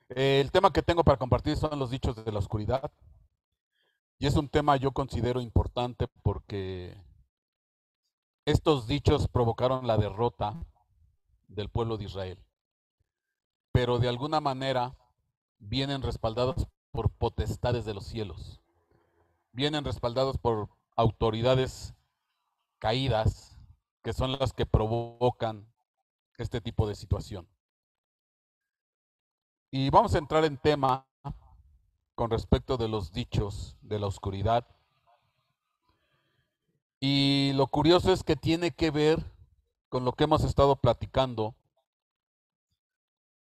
El tema que tengo para compartir son los dichos de la oscuridad. Y es un tema yo considero importante porque estos dichos provocaron la derrota del pueblo de Israel. Pero de alguna manera vienen respaldados por potestades de los cielos. Vienen respaldados por autoridades caídas que son las que provocan este tipo de situación. Y vamos a entrar en tema con respecto de los dichos de la oscuridad. Y lo curioso es que tiene que ver con lo que hemos estado platicando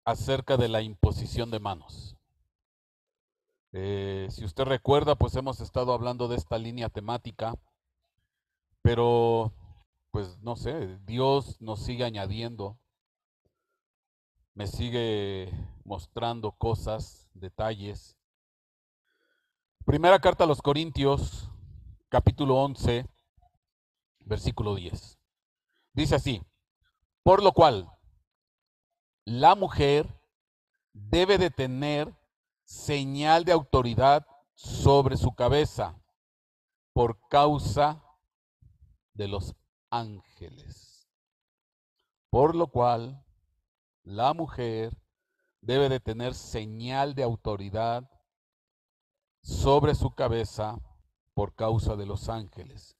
acerca de la imposición de manos. Si usted recuerda, pues hemos estado hablando de esta línea temática, pero pues no sé, Dios nos sigue añadiendo, me sigue mostrando cosas, detalles. Primera carta a los Corintios, capítulo 11, versículo 10. Dice así: por lo cual, la mujer debe de tener señal de autoridad sobre su cabeza por causa de los ángeles. Por lo cual, la mujer debe de tener señal de autoridad sobre su cabeza por causa de los ángeles.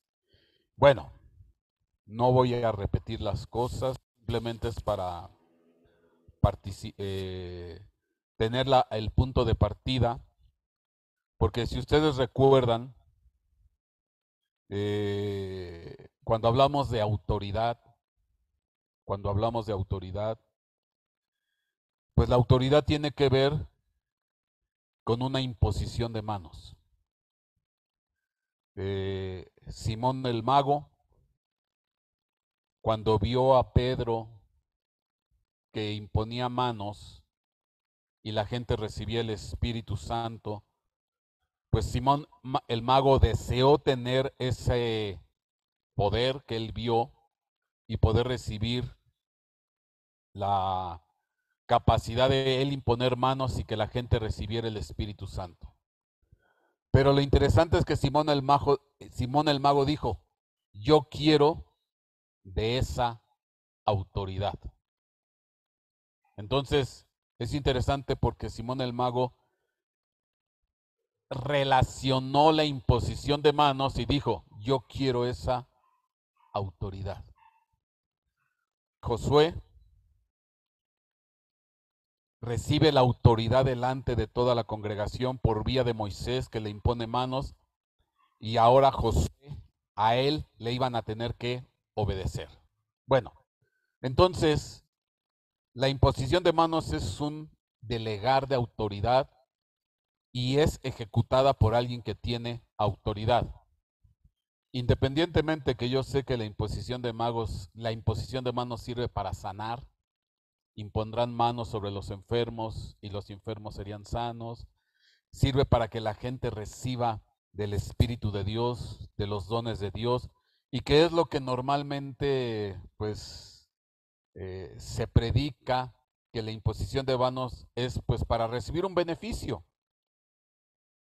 Bueno, no voy a repetir las cosas, simplemente es para tener el punto de partida, porque si ustedes recuerdan, cuando hablamos de autoridad, cuando hablamos de autoridad, pues la autoridad tiene que ver con una imposición de manos. Simón el mago, cuando vio a Pedro que imponía manos y la gente recibía el Espíritu Santo, pues Simón el mago deseó tener ese poder que él vio y poder recibir la capacidad de él imponer manos y que la gente recibiera el Espíritu Santo. Pero lo interesante es que Simón el mago dijo: yo quiero de esa autoridad. Entonces, es interesante porque Simón el mago relacionó la imposición de manos y dijo: yo quiero esa autoridad. Josué recibe la autoridad delante de toda la congregación por vía de Moisés, que le impone manos, y ahora Josué, a él le iban a tener que obedecer. Bueno, entonces la imposición de manos es un delegar de autoridad y es ejecutada por alguien que tiene autoridad. Independientemente que yo sé que la imposición de manos sirve para sanar, impondrán manos sobre los enfermos y los enfermos serían sanos, sirve para que la gente reciba del Espíritu de Dios, de los dones de Dios, y que es lo que normalmente pues se predica, que la imposición de manos es pues para recibir un beneficio,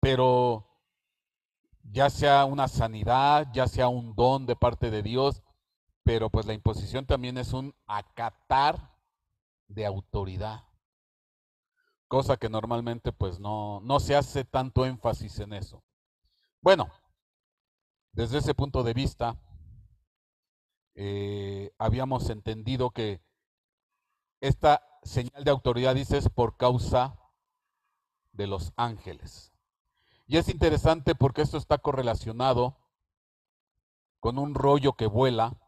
pero ya sea una sanidad, ya sea un don de parte de Dios, pero pues la imposición también es un acatar de autoridad, cosa que normalmente pues no se hace tanto énfasis en eso. Bueno, desde ese punto de vista, habíamos entendido que esta señal de autoridad dice es por causa de los ángeles. Y es interesante porque esto está correlacionado con un rollo que vuela,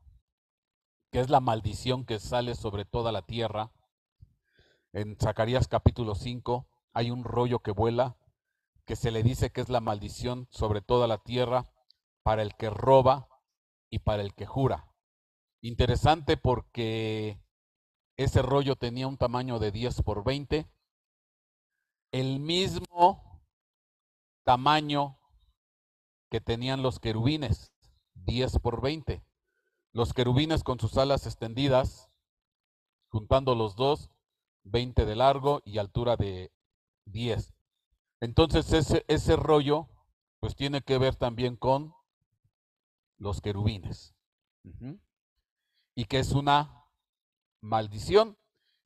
que es la maldición que sale sobre toda la tierra. En Zacarías capítulo 5 hay un rollo que vuela, que se le dice que es la maldición sobre toda la tierra para el que roba y para el que jura. Interesante porque ese rollo tenía un tamaño de 10 por 20, el mismo tamaño que tenían los querubines, 10 por 20. Los querubines con sus alas extendidas, juntando los dos, 20 de largo y altura de 10. Entonces ese rollo pues tiene que ver también con los querubines. Y que es una maldición.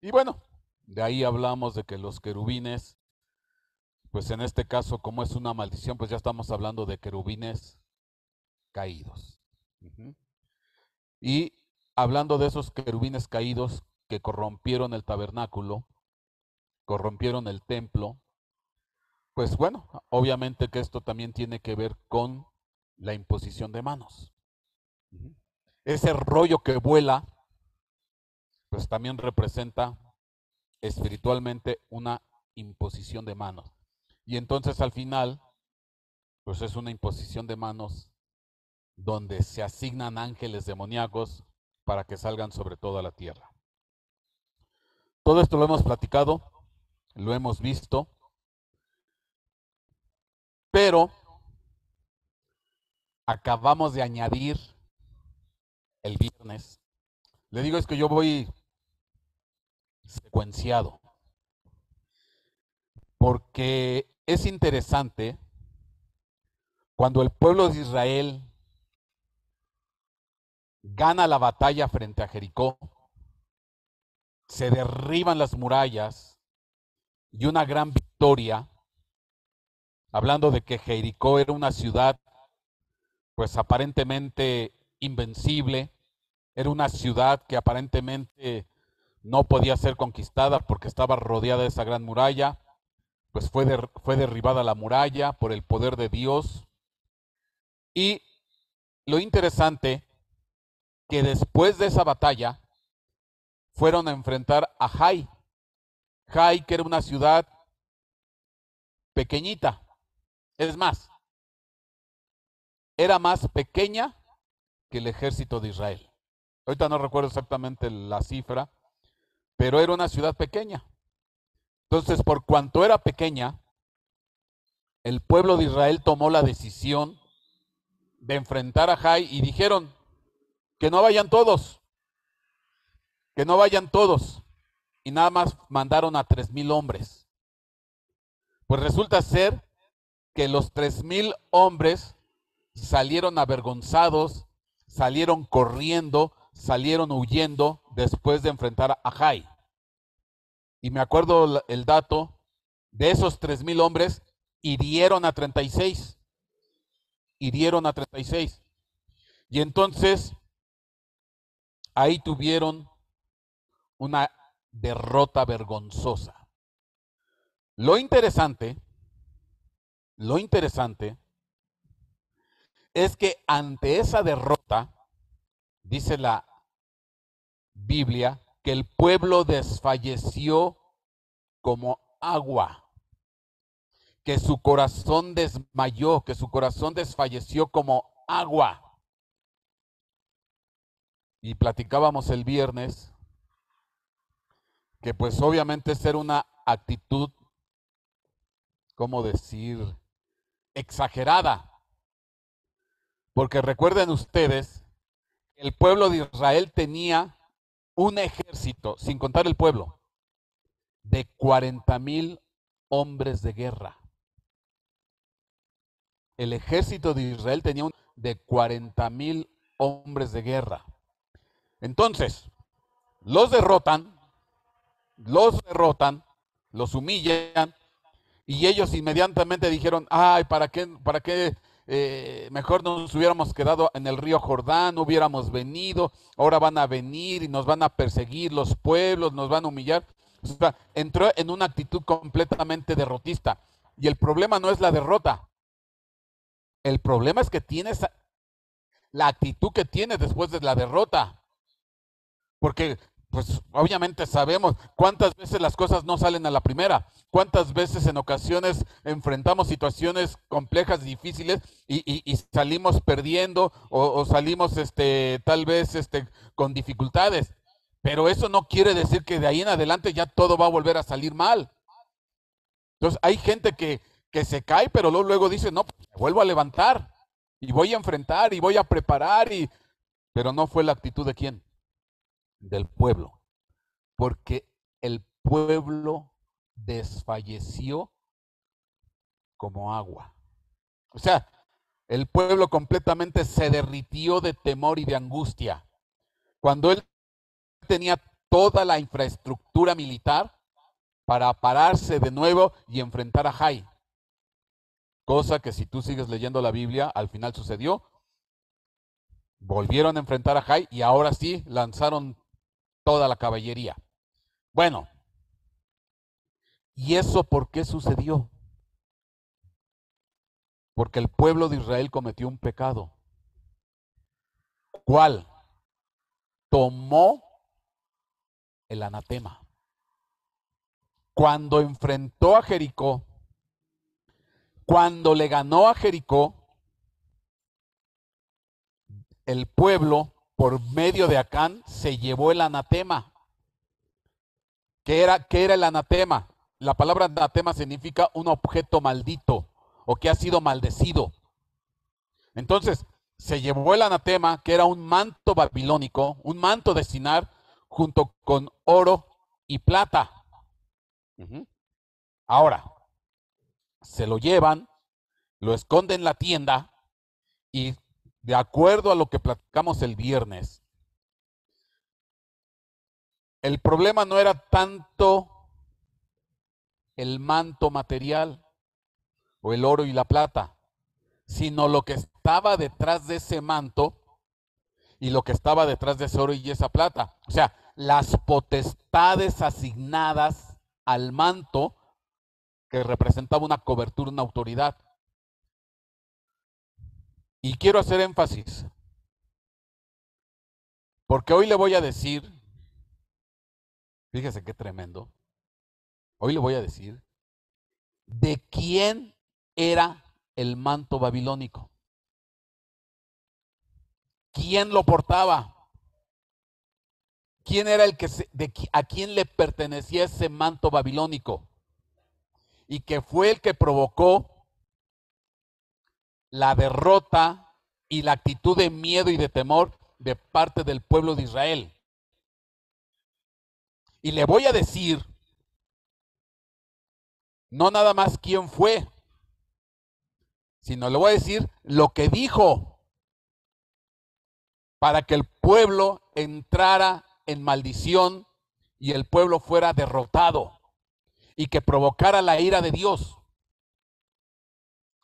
Y bueno, de ahí hablamos de que los querubines, pues en este caso, como es una maldición, pues ya estamos hablando de querubines caídos. Y hablando de esos querubines caídos que corrompieron el tabernáculo, corrompieron el templo, pues bueno, obviamente que esto también tiene que ver con la imposición de manos. Ese rollo que vuela, pues también representa espiritualmente una imposición de manos. Y entonces al final, pues es una imposición de manos donde se asignan ángeles demoníacos para que salgan sobre toda la tierra. Todo esto lo hemos platicado, lo hemos visto, pero acabamos de añadir el viernes. Le digo, es que yo voy secuenciado, porque es interesante cuando el pueblo de Israel gana la batalla frente a Jericó, se derriban las murallas y una gran victoria, hablando de que Jericó era una ciudad pues aparentemente invencible, era una ciudad que aparentemente no podía ser conquistada porque estaba rodeada de esa gran muralla, pues fue derribada la muralla por el poder de Dios. Y lo interesante, que después de esa batalla fueron a enfrentar a Jai. Jai, que era una ciudad pequeñita, es más, era más pequeña que el ejército de Israel. Ahorita no recuerdo exactamente la cifra, pero era una ciudad pequeña. Entonces, por cuanto era pequeña, el pueblo de Israel tomó la decisión de enfrentar a Jai y dijeron que no vayan todos, que no vayan todos. Y nada más mandaron a 3,000 hombres. Pues resulta ser que los 3,000 hombres salieron avergonzados, salieron corriendo, salieron huyendo después de enfrentar a Jai. Y me acuerdo el dato, de esos 3,000 hombres, hirieron a 36. Hirieron a 36. Y entonces, ahí tuvieron una derrota vergonzosa. Lo interesante es que ante esa derrota, dice la Biblia, que el pueblo desfalleció como agua, que su corazón desmayó, que su corazón desfalleció como agua. Y platicábamos el viernes que pues obviamente ser una actitud, ¿cómo decir?, exagerada. Porque recuerden ustedes, el pueblo de Israel tenía un ejército, sin contar el pueblo, de 40,000 hombres de guerra. El ejército de Israel tenía de 40,000 hombres de guerra. Entonces, los derrotan, los humillan, y ellos inmediatamente dijeron, ay, ¿para qué mejor nos hubiéramos quedado en el río Jordán, no hubiéramos venido, ahora van a venir y nos van a perseguir los pueblos, nos van a humillar? O sea, entró en una actitud completamente derrotista. Y el problema no es la derrota, el problema es que tienes la actitud que tienes después de la derrota. Porque, pues, obviamente sabemos cuántas veces las cosas no salen a la primera, cuántas veces en ocasiones enfrentamos situaciones complejas, difíciles y salimos perdiendo o salimos, tal vez, con dificultades. Pero eso no quiere decir que de ahí en adelante ya todo va a volver a salir mal. Entonces, hay gente que se cae, pero luego dice, no, pues, me vuelvo a levantar y voy a enfrentar y voy a preparar. Pero no fue la actitud de quién, del pueblo, porque el pueblo desfalleció como agua. O sea, el pueblo completamente se derritió de temor y de angustia. Cuando él tenía toda la infraestructura militar para pararse de nuevo y enfrentar a Jai. Cosa que si tú sigues leyendo la Biblia, al final sucedió. Volvieron a enfrentar a Jai y ahora sí lanzaron toda la caballería. Bueno, ¿y eso por qué sucedió? Porque el pueblo de Israel cometió un pecado. ¿Cuál? Tomó el anatema. Cuando enfrentó a Jericó, cuando le ganó a Jericó, el pueblo, por medio de Acán, se llevó el anatema. ¿Qué era el anatema? La palabra anatema significa un objeto maldito o que ha sido maldecido. Entonces, se llevó el anatema, que era un manto babilónico, un manto de Sinar, junto con oro y plata. Ahora, se lo llevan, lo esconden en la tienda y, de acuerdo a lo que platicamos el viernes, el problema no era tanto el manto material o el oro y la plata, sino lo que estaba detrás de ese manto y lo que estaba detrás de ese oro y esa plata. O sea, las potestades asignadas al manto que representaba una cobertura, una autoridad. Y quiero hacer énfasis, porque hoy le voy a decir, fíjese qué tremendo, hoy le voy a decir de quién era el manto babilónico. ¿Quién lo portaba? ¿Quién era el que a quién le pertenecía ese manto babilónico? Y que fue el que provocó la derrota y la actitud de miedo y de temor de parte del pueblo de Israel. Y le voy a decir, no nada más quién fue, sino le voy a decir lo que dijo para que el pueblo entrara en maldición y el pueblo fuera derrotado y que provocara la ira de Dios.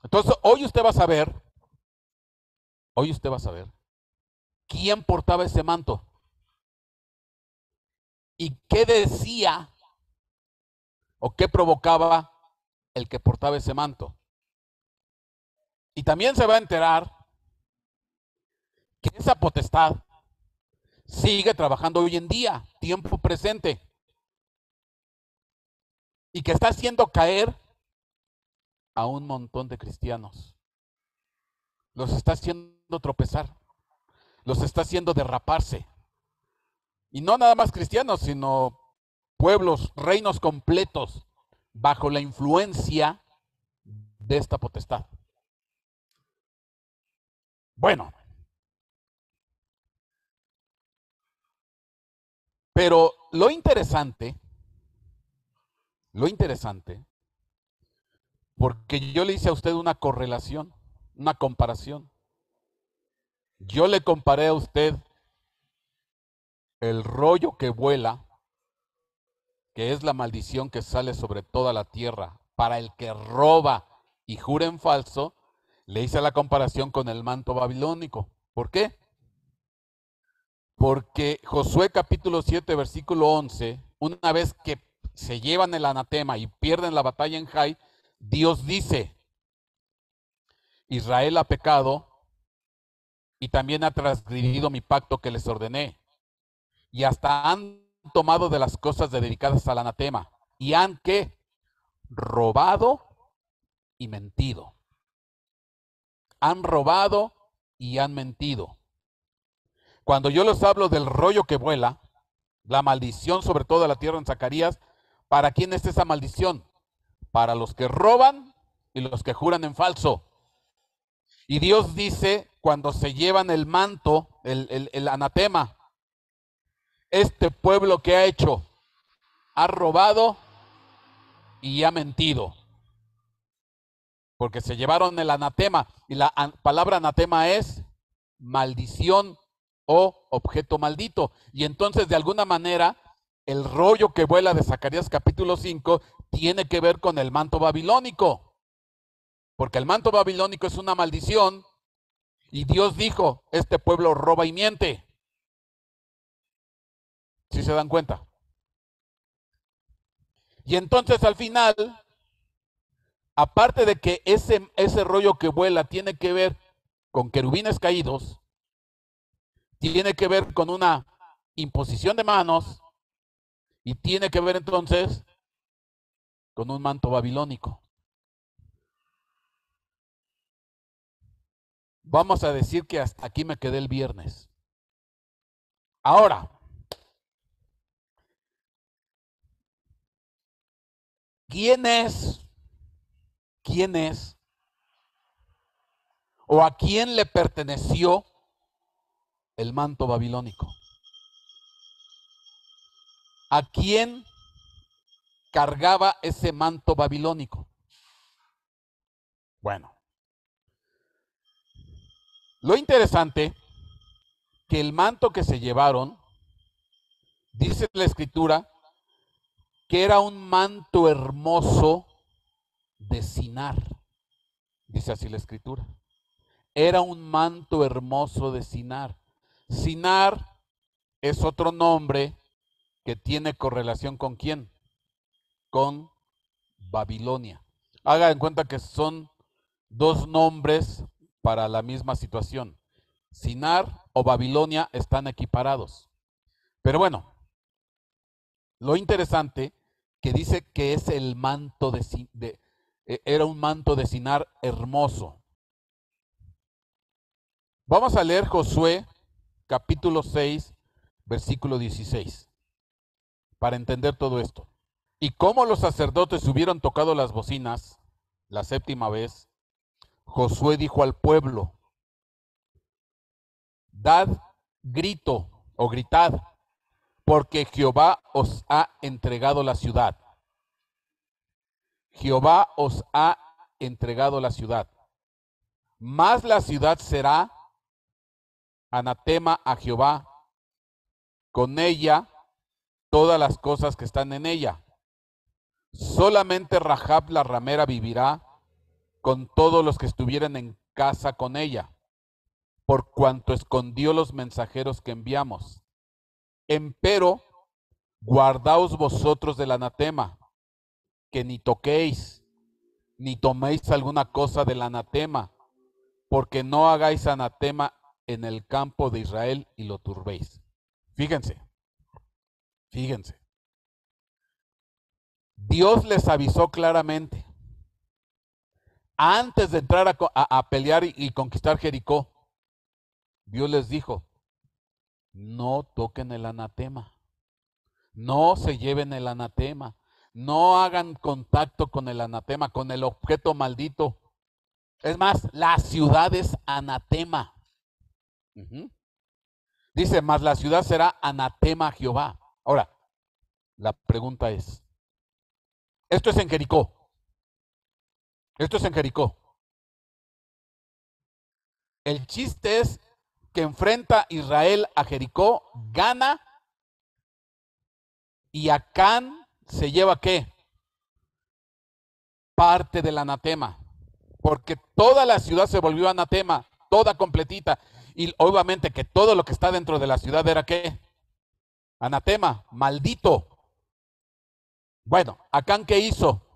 Entonces, hoy usted va a saber quién portaba ese manto y qué decía o qué provocaba el que portaba ese manto. Y también se va a enterar que esa potestad sigue trabajando hoy en día, tiempo presente, y que está haciendo caer a un montón de cristianos. Los está haciendo tropezar, los está haciendo derraparse. Y no nada más cristianos, sino pueblos, reinos completos, bajo la influencia de esta potestad. Bueno, pero lo interesante, porque yo le hice a usted una correlación, una comparación. Yo le comparé a usted el rollo que vuela, que es la maldición que sale sobre toda la tierra, para el que roba y jura en falso, le hice la comparación con el manto babilónico. ¿Por qué? Porque Josué capítulo 7, versículo 11, una vez que se llevan el anatema y pierden la batalla en Jai, Dios dice, Israel ha pecado y también ha transgredido mi pacto que les ordené, y hasta han tomado de las cosas dedicadas al anatema, y han ¿qué? Robado y mentido. Han robado y han mentido. Cuando yo les hablo del rollo que vuela, la maldición sobre toda la tierra en Zacarías, ¿para quién es esa maldición? Para los que roban y los que juran en falso. Y Dios dice, cuando se llevan el manto, el anatema, este pueblo que ha hecho, ha robado y ha mentido. porque se llevaron el anatema, y la palabra anatema es maldición o objeto maldito. Y entonces, de alguna manera, el rollo que vuela de Zacarías capítulo 5 tiene que ver con el manto babilónico, porque el manto babilónico es una maldición, y Dios dijo, este pueblo roba y miente. ¿Sí se dan cuenta? Y entonces al final, aparte de que ese rollo que vuela tiene que ver con querubines caídos, tiene que ver con una imposición de manos y tiene que ver entonces con un manto babilónico. Vamos a decir que hasta aquí me quedé el viernes. Ahora, ¿quién es o a quién le perteneció el manto babilónico? ¿A quién cargaba ese manto babilónico? Bueno, lo interesante que el manto que se llevaron, dice la escritura, que era un manto hermoso de Sinar. Dice así la escritura. Era un manto hermoso de Sinar. Sinar es otro nombre que tiene correlación con quién? Con Babilonia. Haga en cuenta que son dos nombres para la misma situación. Sinar o Babilonia están equiparados. Pero bueno, lo interesante que dice que es el manto era un manto de Sinar hermoso. Vamos a leer Josué capítulo 6, versículo 16, para entender todo esto. Y como los sacerdotes hubieron tocado las bocinas la séptima vez, Josué dijo al pueblo, dad grito o gritad, porque Jehová os ha entregado la ciudad. Jehová os ha entregado la ciudad. Mas la ciudad será anatema a Jehová, con ella todas las cosas que están en ella. Solamente Rahab la ramera vivirá con todos los que estuvieran en casa con ella, por cuanto escondió los mensajeros que enviamos. Empero, guardaos vosotros del anatema, que ni toquéis, ni toméis alguna cosa del anatema, porque no hagáis anatema en el campo de Israel y lo turbéis. Fíjense. Dios les avisó claramente, antes de entrar a pelear y conquistar Jericó, Dios les dijo, no toquen el anatema, no se lleven el anatema, no hagan contacto con el anatema, con el objeto maldito. Es más, la ciudad es anatema. Dice, mas la ciudad será anatema a Jehová. Ahora, la pregunta es, esto es en Jericó. El chiste es que enfrenta Israel a Jericó, gana, y Acán se lleva ¿qué? Parte del anatema, porque toda la ciudad se volvió anatema, toda completita, y obviamente que todo lo que está dentro de la ciudad era ¿qué? Anatema, maldito. Bueno, Acán ¿qué hizo?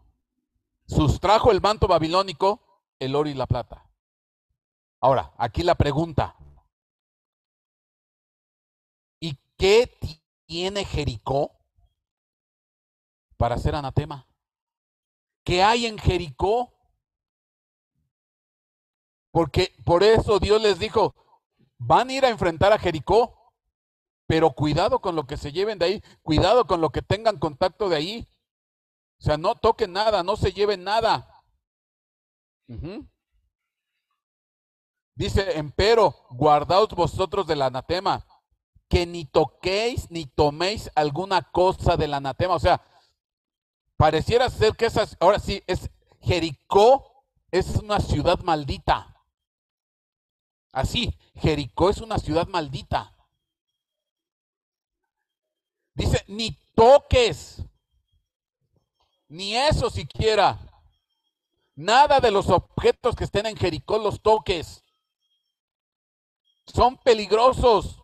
Sustrajo el manto babilónico, el oro y la plata. Ahora, aquí la pregunta, ¿y qué tiene Jericó para ser anatema? ¿Qué hay en Jericó? Porque por eso Dios les dijo, van a ir a enfrentar a Jericó, pero cuidado con lo que se lleven de ahí, cuidado con lo que tengan contacto de ahí. O sea, no toquen nada, no se lleven nada. Dice, empero, guardaos vosotros del anatema, que ni toquéis ni toméis alguna cosa del anatema. O sea, pareciera ser que esas, ahora sí, es Jericó es una ciudad maldita. Así, Jericó es una ciudad maldita. Dice, ni toques, ni eso siquiera. Nada de los objetos que estén en Jericó los toques. Son peligrosos.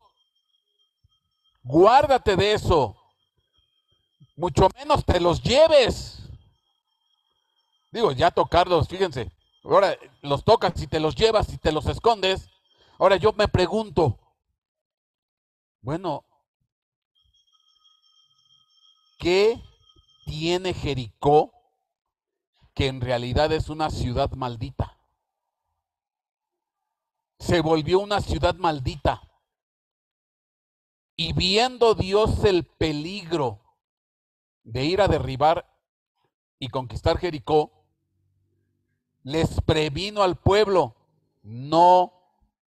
Guárdate de eso. Mucho menos te los lleves. Digo, ya tocarlos, fíjense. Ahora los tocas y te los llevas y te los escondes. Ahora yo me pregunto, bueno, ¿qué tiene Jericó que en realidad es una ciudad maldita? Se volvió una ciudad maldita. Y viendo Dios el peligro de ir a derribar y conquistar Jericó, les previno al pueblo, no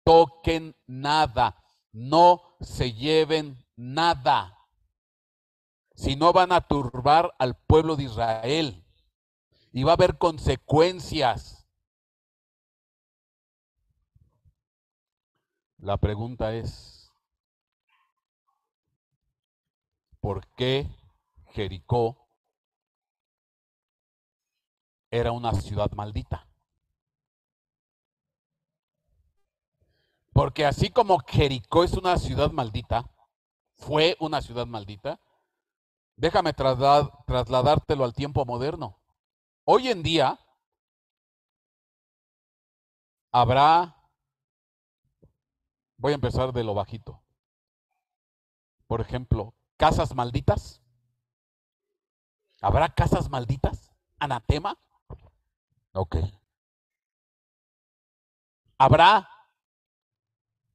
toquen nada, no se lleven nada, si no van a turbar al pueblo de Israel y va a haber consecuencias. La pregunta es, ¿por qué Jericó era una ciudad maldita? Porque así como Jericó es una ciudad maldita, fue una ciudad maldita, déjame trasladártelo al tiempo moderno. Hoy en día habrá, voy a empezar de lo bajito, por ejemplo, casas malditas. ¿Habrá casas malditas? ¿Anatema? Ok. ¿Habrá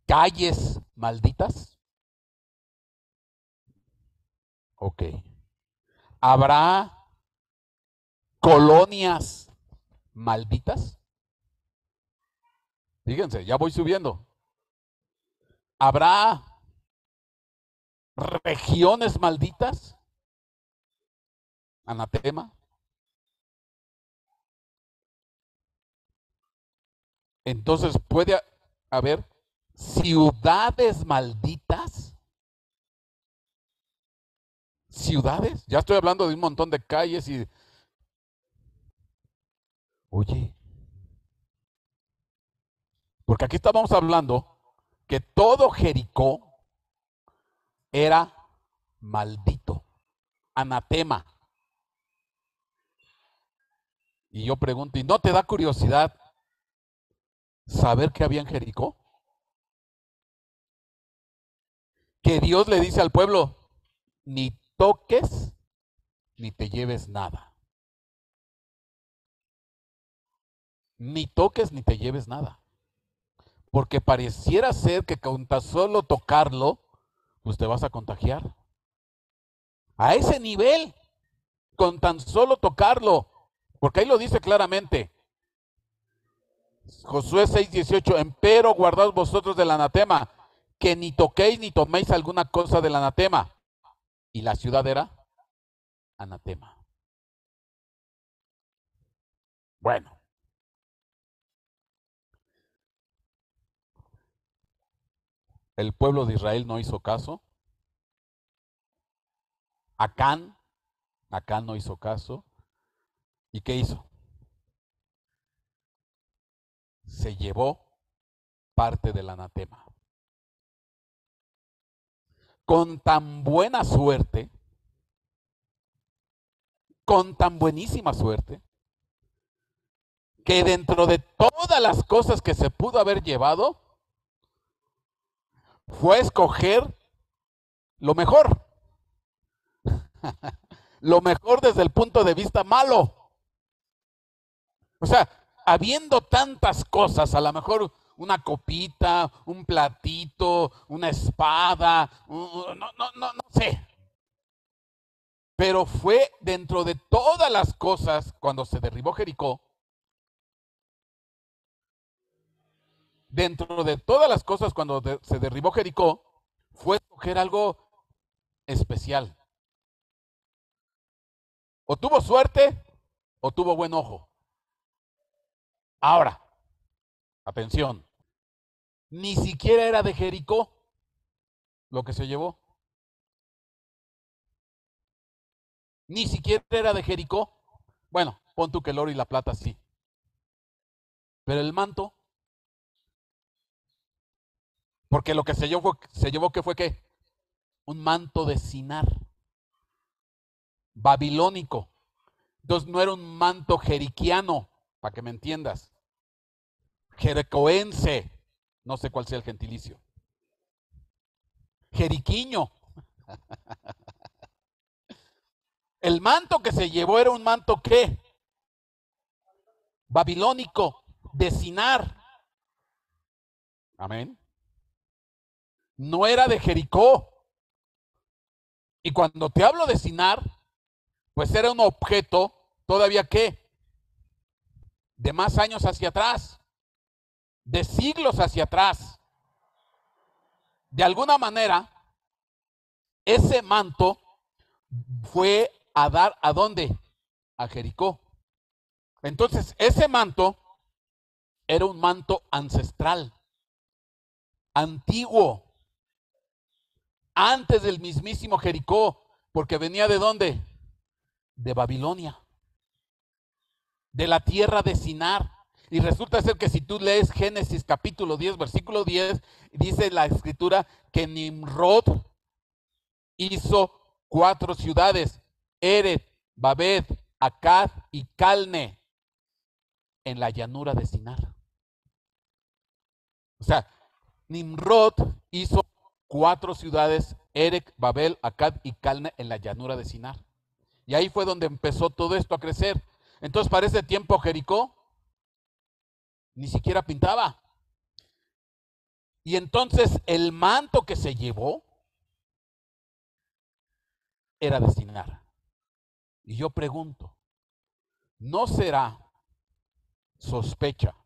calles malditas? Ok. ¿Habrá colonias malditas? Fíjense, ya voy subiendo. ¿Habrá regiones malditas? Anatema. Entonces puede haber ciudades malditas. ¿Ciudades? Ya estoy hablando de un montón de calles y... Oye, porque aquí estábamos hablando que todo Jericó era maldito, anatema. Y yo pregunto, ¿y no te da curiosidad saber qué había en Jericó? Que Dios le dice al pueblo, ni toques ni te lleves nada. Ni toques ni te lleves nada. Porque pareciera ser que con tan solo tocarlo, pues te vas a contagiar. A ese nivel, con tan solo tocarlo. Porque ahí lo dice claramente. Josué 6:18, empero guardaos vosotros del anatema, que ni toquéis ni toméis alguna cosa del anatema. Y la ciudad era anatema. Bueno, el pueblo de Israel no hizo caso. Acán no hizo caso. ¿Y qué hizo? Se llevó parte del anatema. Con tan buena suerte, con tan buenísima suerte, que dentro de todas las cosas que se pudo haber llevado, fue escoger lo mejor. Lo mejor desde el punto de vista malo. O sea, habiendo tantas cosas, a lo mejor una copita, un platito, una espada, no sé. Pero fue dentro de todas las cosas, cuando se derribó Jericó, dentro de todas las cosas cuando se derribó Jericó, fue escoger algo especial. O tuvo suerte o tuvo buen ojo. Ahora, atención, ni siquiera era de Jericó lo que se llevó. Ni siquiera era de Jericó. Bueno, pon tú que el oro y la plata sí. Pero el manto, porque lo que se llevó ¿qué fue qué? Un manto de Sinar, babilónico. Entonces no era un manto jeriquiano, para que me entiendas. Jericoense, no sé cuál sea el gentilicio. Jeriquiño. El manto que se llevó era un manto ¿qué? Babilónico, de Sinar. Amén. No era de Jericó. Y cuando te hablo de Sinar, pues era un objeto todavía ¿qué? De más años hacia atrás, de siglos hacia atrás. De alguna manera, ese manto fue a dar ¿a dónde? A Jericó. Entonces, ese manto era un manto ancestral, antiguo, antes del mismísimo Jericó, porque venía ¿de dónde? De Babilonia, de la tierra de Sinar. Y resulta ser que si tú lees Génesis capítulo 10, versículo 10, dice la escritura que Nimrod hizo 4 ciudades, Eret, Babed, Akkad y Calne, en la llanura de Sinar. O sea, Nimrod hizo 4 ciudades, Erech, Babel, Akkad y Calne, en la llanura de Sinar. Y ahí fue donde empezó todo esto a crecer. Entonces, para ese tiempo, Jericó ni siquiera pintaba. Y entonces el manto que se llevó era de Sinar. Y yo pregunto, ¿no será sospecha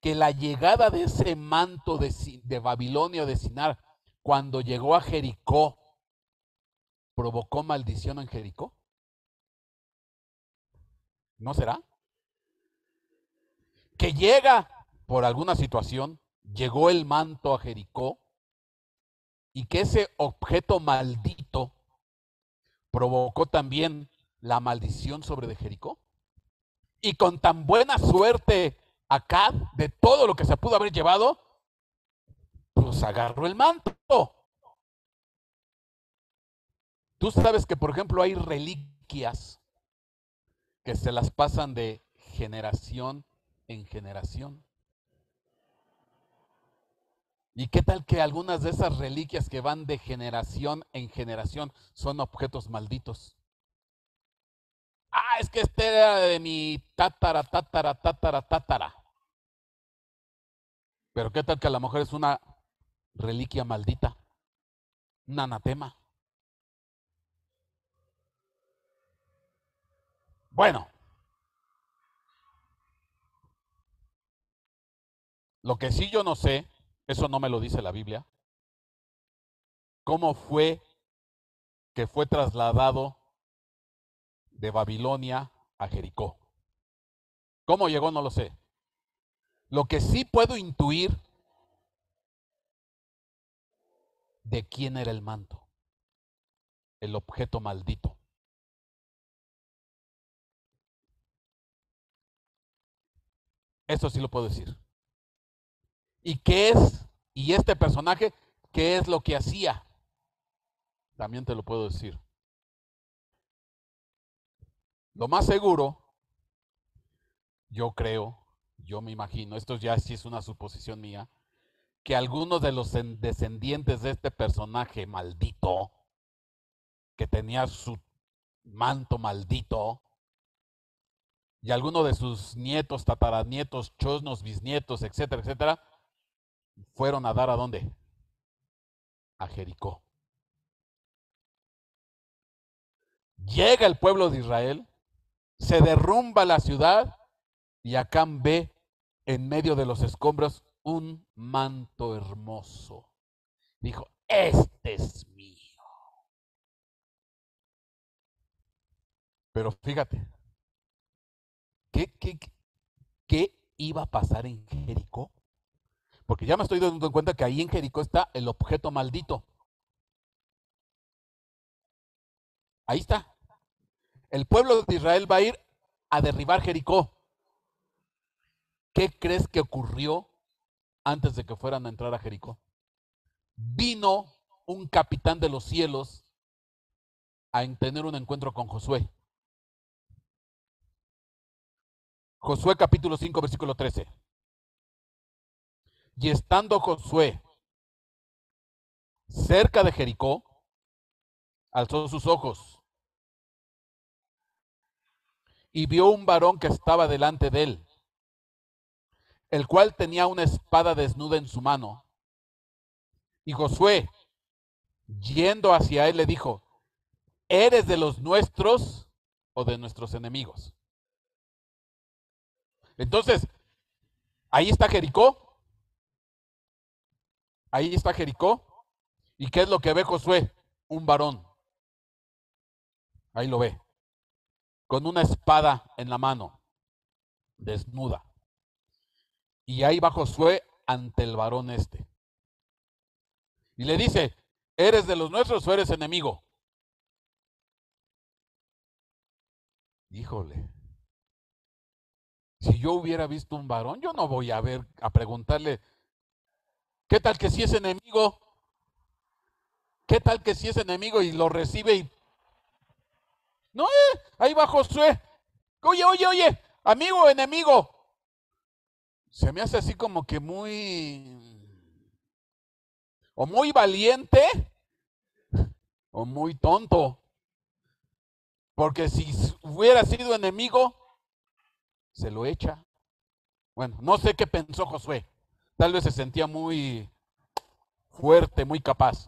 que la llegada de ese manto de Babilonia o de Sinar, cuando llegó a Jericó, provocó maldición en Jericó? ¿No será? Que llega por alguna situación, llegó el manto a Jericó y que ese objeto maldito provocó también la maldición sobre de Jericó. Y con tan buena suerte acá de todo lo que se pudo haber llevado, pues agarró el manto. Tú sabes que, por ejemplo, hay reliquias que se las pasan de generación en generación. ¿Y qué tal que algunas de esas reliquias que van de generación en generación son objetos malditos? Ah, es que este era de mi tátara. Pero qué tal que a lo mejor es una reliquia maldita, un anatema. Bueno, lo que sí yo no sé, eso no me lo dice la Biblia, cómo fue que fue trasladado de Babilonia a Jericó. ¿Cómo llegó? No lo sé. Lo que sí puedo intuir de quién era el manto, el objeto maldito. Eso sí lo puedo decir. ¿Y qué es? ¿Y este personaje qué es lo que hacía? También te lo puedo decir. Lo más seguro, yo creo, yo me imagino, esto ya sí es una suposición mía, que algunos de los descendientes de este personaje maldito, que tenía su manto maldito, y algunos de sus nietos, tataranietos, chosnos, bisnietos, etcétera, etcétera, fueron a dar ¿a dónde? A Jericó. Llega el pueblo de Israel, se derrumba la ciudad y Acán ve en medio de los escombros un manto hermoso. Dijo, este es mío. Pero fíjate, qué, qué, qué iba a pasar en Jericó. Porque ya me estoy dando cuenta que ahí en Jericó está el objeto maldito. Ahí está. El pueblo de Israel va a ir a derribar Jericó. ¿Qué crees que ocurrió antes de que fueran a entrar a Jericó? Vino un capitán de los cielos a tener un encuentro con Josué. Josué capítulo 5, versículo 13. Y estando Josué cerca de Jericó, alzó sus ojos y vio un varón que estaba delante de él, el cual tenía una espada desnuda en su mano. Y Josué, yendo hacia él, le dijo: ¿eres de los nuestros o de nuestros enemigos? Entonces, ahí está Jericó. Ahí está Jericó. ¿Y qué es lo que ve Josué? Un varón. Ahí lo ve. Con una espada en la mano, desnuda. Y ahí va Josué ante el varón este. Y le dice: ¿eres de los nuestros o eres enemigo? Híjole. Si yo hubiera visto un varón, yo no voy a preguntarle, ¿qué tal que si es enemigo? ¿Qué tal que si es enemigo y lo recibe y... No, ahí va Josué. Oye, amigo o enemigo. Se me hace así como que o muy valiente o muy tonto. Porque si hubiera sido enemigo, se lo echa. Bueno, no sé qué pensó Josué. Tal vez se sentía muy fuerte, muy capaz.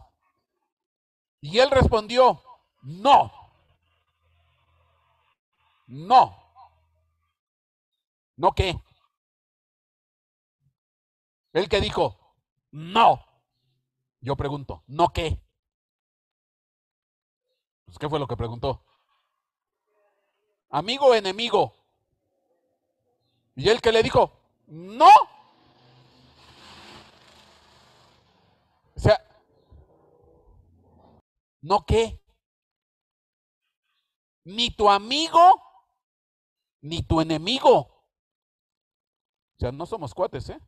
Y él respondió: no, no, no qué. Él que dijo, no. Yo pregunto, ¿no qué? Pues, ¿qué fue lo que preguntó? ¿Amigo o enemigo? Y él que le dijo, no. O sea, ¿no qué? Ni tu amigo, ni tu enemigo. O sea, no somos cuates, ¿eh?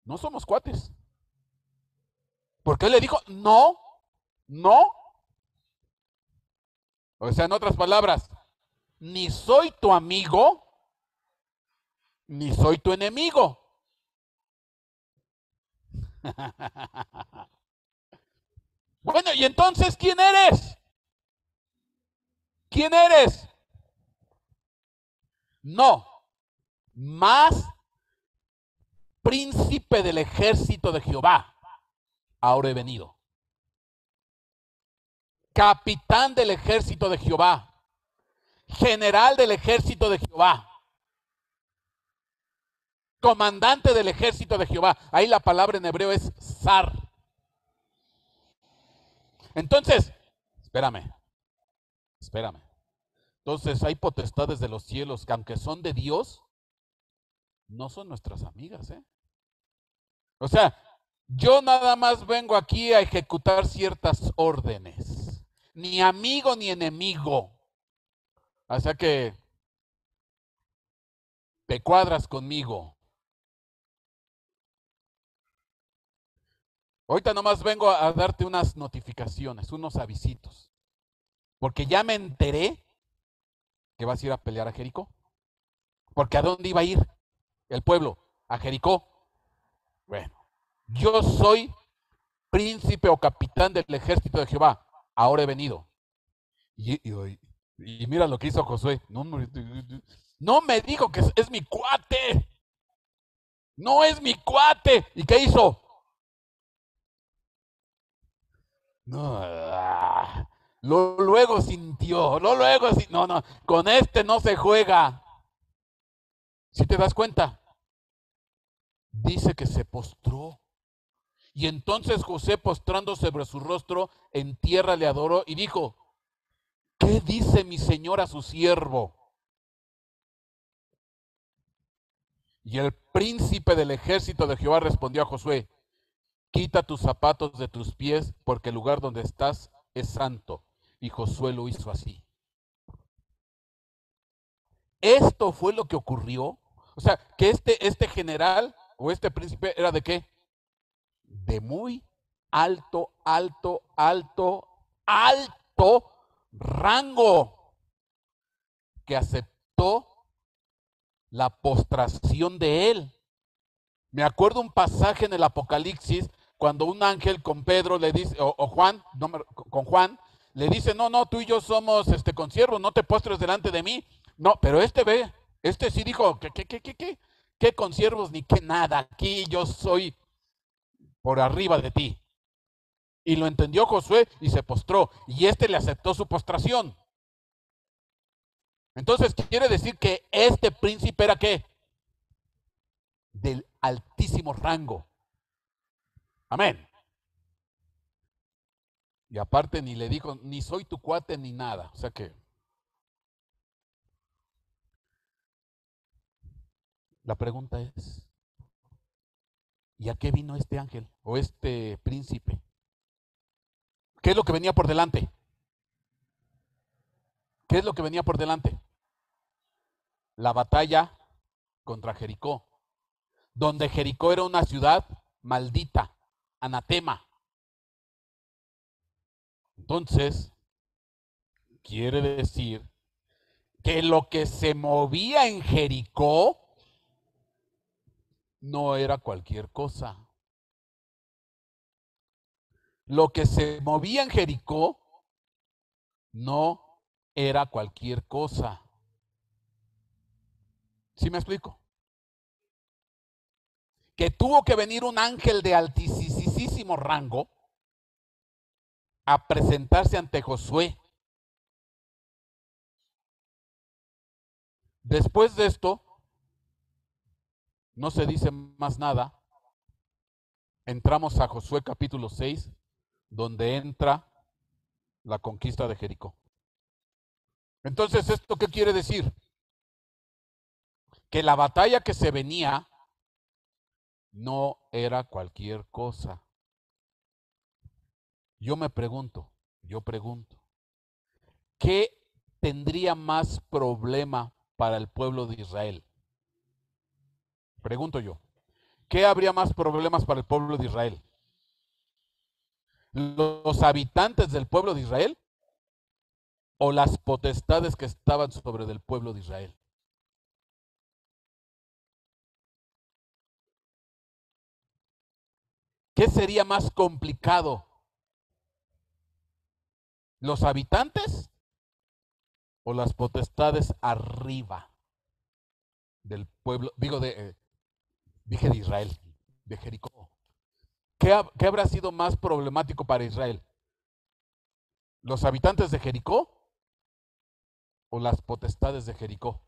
No somos cuates. Porque él le dijo, no, no. O sea, en otras palabras, ni soy tu amigo, ni soy tu enemigo. Bueno, y entonces, ¿quién eres? ¿Quién eres? No, más príncipe del ejército de Jehová. Ahora he venido. Capitán del ejército de Jehová. General del ejército de Jehová. Comandante del ejército de Jehová. Ahí la palabra en hebreo es zar. Entonces, espérame. Entonces hay potestades de los cielos que, aunque son de Dios, no son nuestras amigas, ¿eh? O sea, yo nada más vengo aquí a ejecutar ciertas órdenes. Ni amigo ni enemigo. O sea que te cuadras conmigo. Ahorita nomás vengo a darte unas notificaciones, unos avisitos. Porque ya me enteré que vas a ir a pelear a Jericó. Porque ¿a dónde iba a ir el pueblo? A Jericó. Bueno, yo soy príncipe o capitán del ejército de Jehová. Ahora he venido. Y mira lo que hizo Josué. No me dijo que es mi cuate. No es mi cuate. ¿Y qué hizo? No, luego sintió, no, con este no se juega. Si te das cuenta, dice que se postró. Y entonces José, postrándose sobre su rostro, en tierra le adoró y dijo: ¿qué dice mi señor a su siervo? Y el príncipe del ejército de Jehová respondió a Josué: quita tus zapatos de tus pies, porque el lugar donde estás es santo. Y Josué lo hizo así. Esto fue lo que ocurrió. O sea, que este general o este príncipe era de qué? De muy alto, alto, alto, alto rango, que aceptó la postración de él. Me acuerdo un pasaje en el Apocalipsis cuando un ángel con Pedro le dice, o Juan, no, con Juan, le dice: no, no, tú y yo somos consiervos, no te postres delante de mí. No, pero este sí dijo: ¿qué consiervos ni qué nada? Aquí yo soy por arriba de ti. Y lo entendió Josué y se postró, y este le aceptó su postración. Entonces quiere decir que este príncipe era ¿qué? Del altísimo rango. Amén. Y aparte ni le dijo, ni soy tu cuate ni nada. O sea que la pregunta es, ¿y a qué vino este ángel o este príncipe? ¿Qué es lo que venía por delante? ¿Qué es lo que venía por delante? La batalla contra Jericó, donde Jericó era una ciudad maldita, anatema. Entonces, quiere decir que lo que se movía en Jericó no era cualquier cosa. Lo que se movía en Jericó no era cualquier cosa. ¿Sí me explico? Que tuvo que venir un ángel de altísimo rango a presentarse ante Josué. Después de esto, no se dice más nada. Entramos a Josué capítulo 6, donde entra la conquista de Jericó. Entonces, ¿esto qué quiere decir? Que la batalla que se venía no era cualquier cosa. Yo pregunto, ¿qué tendría más problema para el pueblo de Israel? Pregunto yo, ¿qué habría más problemas para el pueblo de Israel? ¿Los habitantes del pueblo de Israel o las potestades que estaban sobre del pueblo de Israel? ¿Qué sería más complicado? ¿Los habitantes o las potestades arriba del pueblo? Dije de Israel, de Jericó. ¿Qué habrá sido más problemático para Israel? ¿Los habitantes de Jericó o las potestades de Jericó?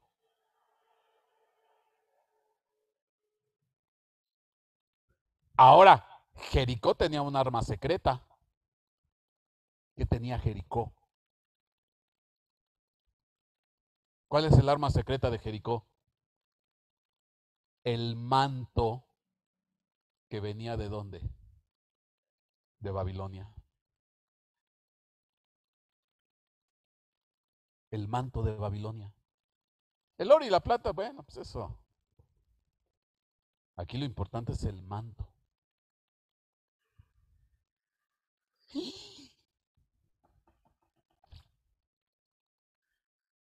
Ahora, Jericó tenía un arma secreta. ¿Qué tenía Jericó? ¿Cuál es el arma secreta de Jericó? El manto que venía ¿de dónde? De Babilonia. El manto de Babilonia. El oro y la plata, bueno, pues eso. Aquí lo importante es el manto.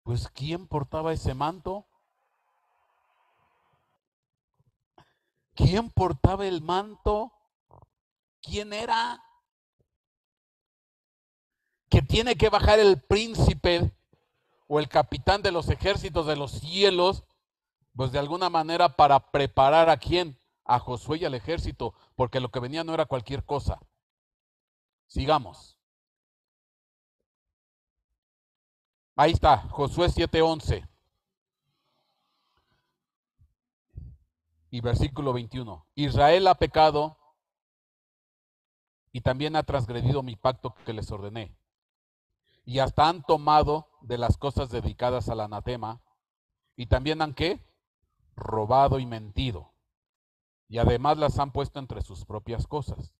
Pues ¿quién portaba ese manto? ¿Quién portaba el manto? ¿Quién era? Que tiene que bajar el príncipe o el capitán de los ejércitos de los cielos, pues de alguna manera para preparar ¿a quién? A Josué y al ejército, porque lo que venía no era cualquier cosa. Sigamos. Ahí está, Josué 7:11 y versículo 21. Israel ha pecado y también ha transgredido mi pacto que les ordené. Y hasta han tomado de las cosas dedicadas al anatema y también han ¿qué? robado y mentido. Y además las han puesto entre sus propias cosas.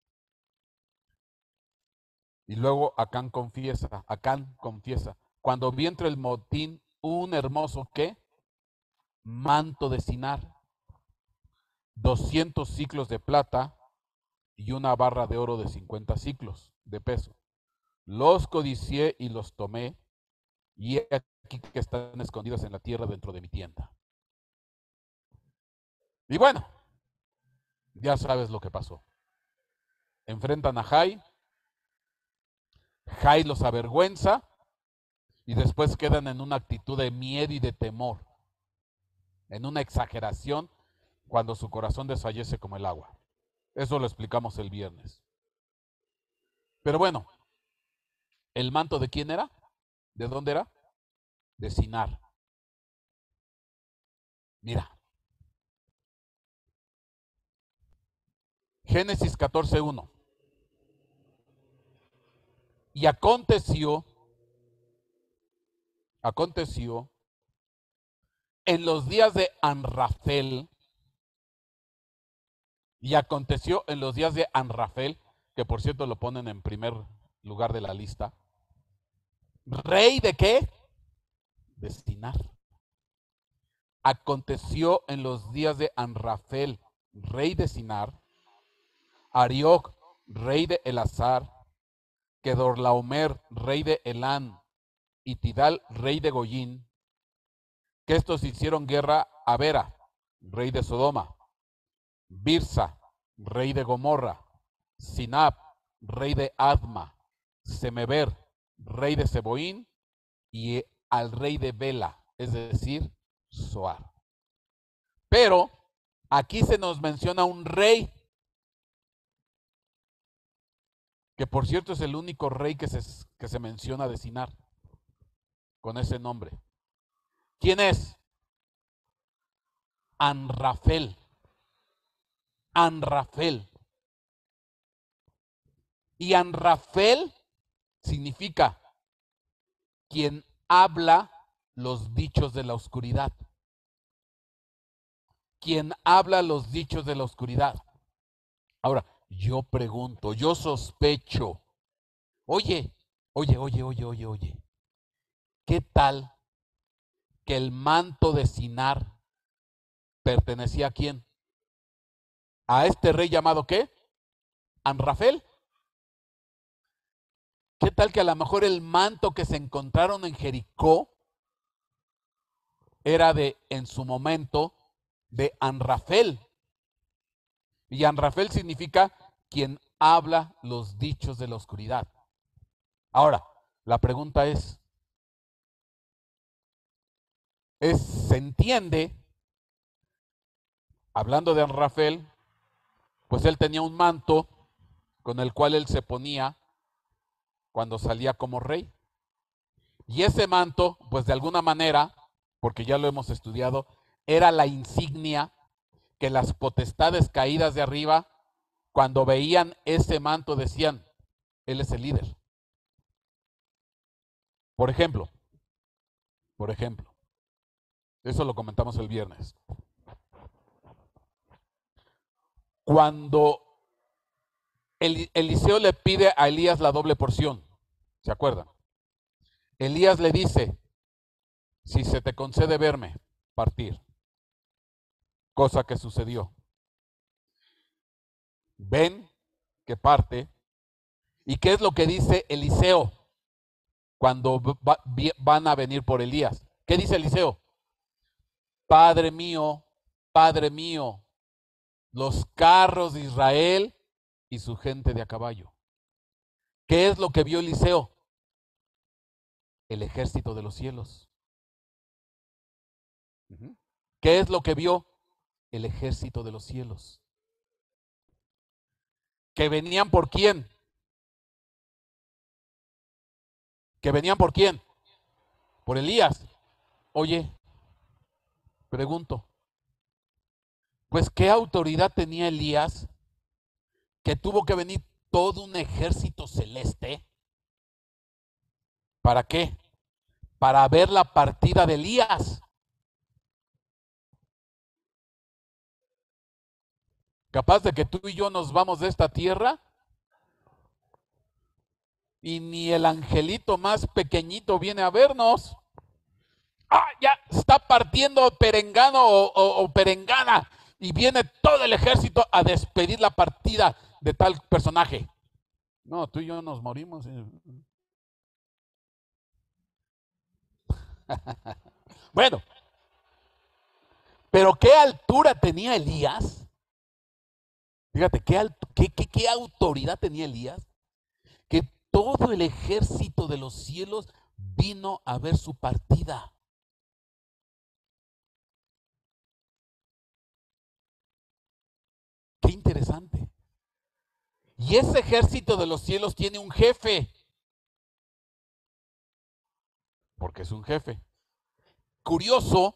Y luego Acán confiesa, cuando vi entre el motín un hermoso, ¿qué? Manto de Sinar, 200 siclos de plata y una barra de oro de 50 siclos de peso. Los codicié y los tomé, y he aquí que están escondidos en la tierra dentro de mi tienda. Y bueno, ya sabes lo que pasó. Enfrentan a Jai, Jai los avergüenza y después quedan en una actitud de miedo y de temor, en una exageración cuando su corazón desfallece como el agua. Eso lo explicamos el viernes. Pero bueno, ¿el manto de quién era? ¿De dónde era? De Sinar. Mira, Génesis 14:1. Y aconteció en los días de Anrafel, que por cierto lo ponen en primer lugar de la lista. ¿Rey de qué? De Sinar. Aconteció en los días de Anrafel, rey de Sinar, Arioc, rey de Elazar, Kedorlaomer, rey de Elán, y Tidal, rey de Goyín, que estos hicieron guerra a Bera, rey de Sodoma, Birsa, rey de Gomorra, Sinab, rey de Adma, Semeber, rey de Seboín, y al rey de Bela, es decir, Zoar. Pero aquí se nos menciona un rey, que por cierto es el único rey que se menciona de Sinar, con ese nombre. ¿Quién es? Anrafel. Anrafel. Y Anrafel significa quien habla los dichos de la oscuridad. Quien habla los dichos de la oscuridad. Ahora, yo pregunto, yo sospecho. Oye, ¿qué tal que el manto de Sinar pertenecía a quién? A este rey llamado ¿qué? Anrafel. ¿Qué tal que a lo mejor el manto que se encontraron en Jericó era en su momento, de Anrafel? Y Anrafel significa quien habla los dichos de la oscuridad. Ahora, la pregunta se entiende, hablando de Anrafel, pues él tenía un manto con el cual él se ponía cuando salía como rey. Y ese manto, pues de alguna manera, porque ya lo hemos estudiado, era la insignia que las potestades caídas de arriba, cuando veían ese manto, decían, él es el líder. Por ejemplo, eso lo comentamos el viernes. Cuando Eliseo le pide a Elías la doble porción, ¿se acuerdan? Elías le dice, si se te concede verme, partir. Cosa que sucedió. Ven que parte. ¿Y qué es lo que dice Eliseo cuando van a venir por Elías? ¿Qué dice Eliseo? Padre mío, los carros de Israel y su gente de a caballo. ¿Qué es lo que vio Eliseo? El ejército de los cielos. ¿Qué es lo que vio? El ejército de los cielos. ¿Que venían por quién? ¿Que venían por quién? Por Elías. Oye, pregunto, pues ¿qué autoridad tenía Elías que tuvo que venir todo un ejército celeste? ¿Para qué? Para ver la partida de Elías. Capaz de que tú y yo nos vamos de esta tierra y ni el angelito más pequeñito viene a vernos. Ah, ya está partiendo perengano o perengana y viene todo el ejército a despedir la partida de tal personaje. No, tú y yo nos morimos. Bueno, pero ¿qué altura tenía Elías? Fíjate, ¿qué autoridad tenía Elías? Que todo el ejército de los cielos vino a ver su partida. Qué interesante. Y ese ejército de los cielos tiene un jefe. Porque es un jefe. Curioso,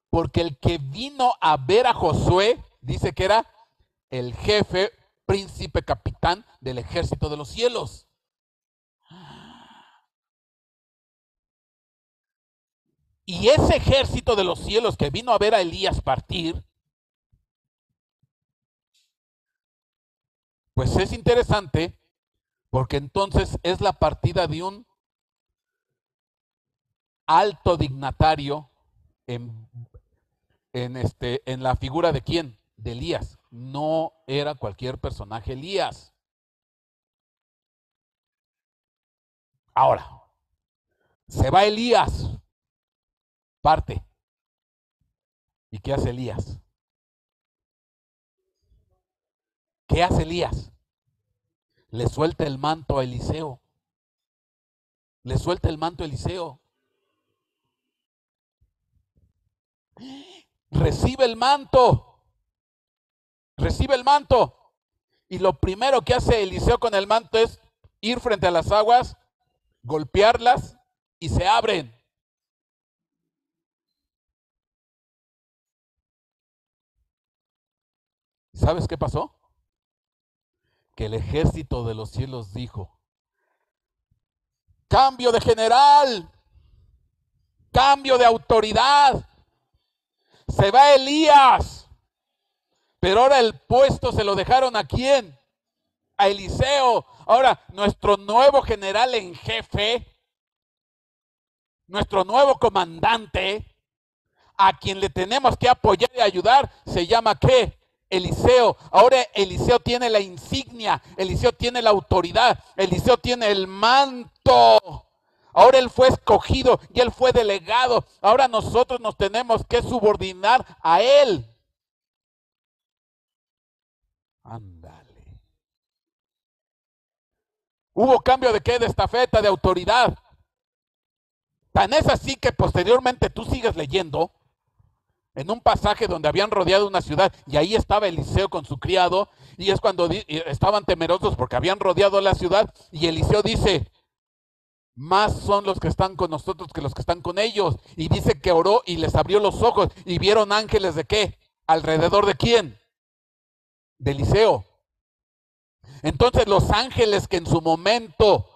porque el que vino a ver a Josué, dice que era el jefe, príncipe, capitán del ejército de los cielos. Y ese ejército de los cielos que vino a ver a Elías partir, pues es interesante, porque entonces es la partida de un alto dignatario en la figura de quién, de Elías. No era cualquier personaje Elías. Ahora, se va Elías, parte. ¿Y qué hace Elías? ¿Qué hace Elías? Le suelta el manto a Eliseo. Le suelta el manto a Eliseo. Recibe el manto. Recibe el manto. Y lo primero que hace Eliseo con el manto es ir frente a las aguas, golpearlas y se abren. ¿Sabes qué pasó? Que el ejército de los cielos dijo: cambio de general, cambio de autoridad. Se va Elías, pero ahora el puesto se lo dejaron ¿a quién? A Eliseo. Ahora nuestro nuevo general en jefe, nuestro nuevo comandante, a quien le tenemos que apoyar y ayudar, se llama ¿qué? Eliseo. Ahora Eliseo tiene la insignia, Eliseo tiene la autoridad, Eliseo tiene el manto. Ahora él fue escogido y él fue delegado. Ahora nosotros nos tenemos que subordinar a él. Ándale. Hubo cambio de qué? De estafeta, de autoridad. Tan es así que posteriormente tú sigues leyendo en un pasaje donde habían rodeado una ciudad y ahí estaba Eliseo con su criado, y es cuando estaban temerosos porque habían rodeado la ciudad, y Eliseo dice: más son los que están con nosotros que los que están con ellos. Y dice que oró y les abrió los ojos y vieron ángeles ¿de qué? ¿Alrededor de quién? De Eliseo. Entonces los ángeles que en su momento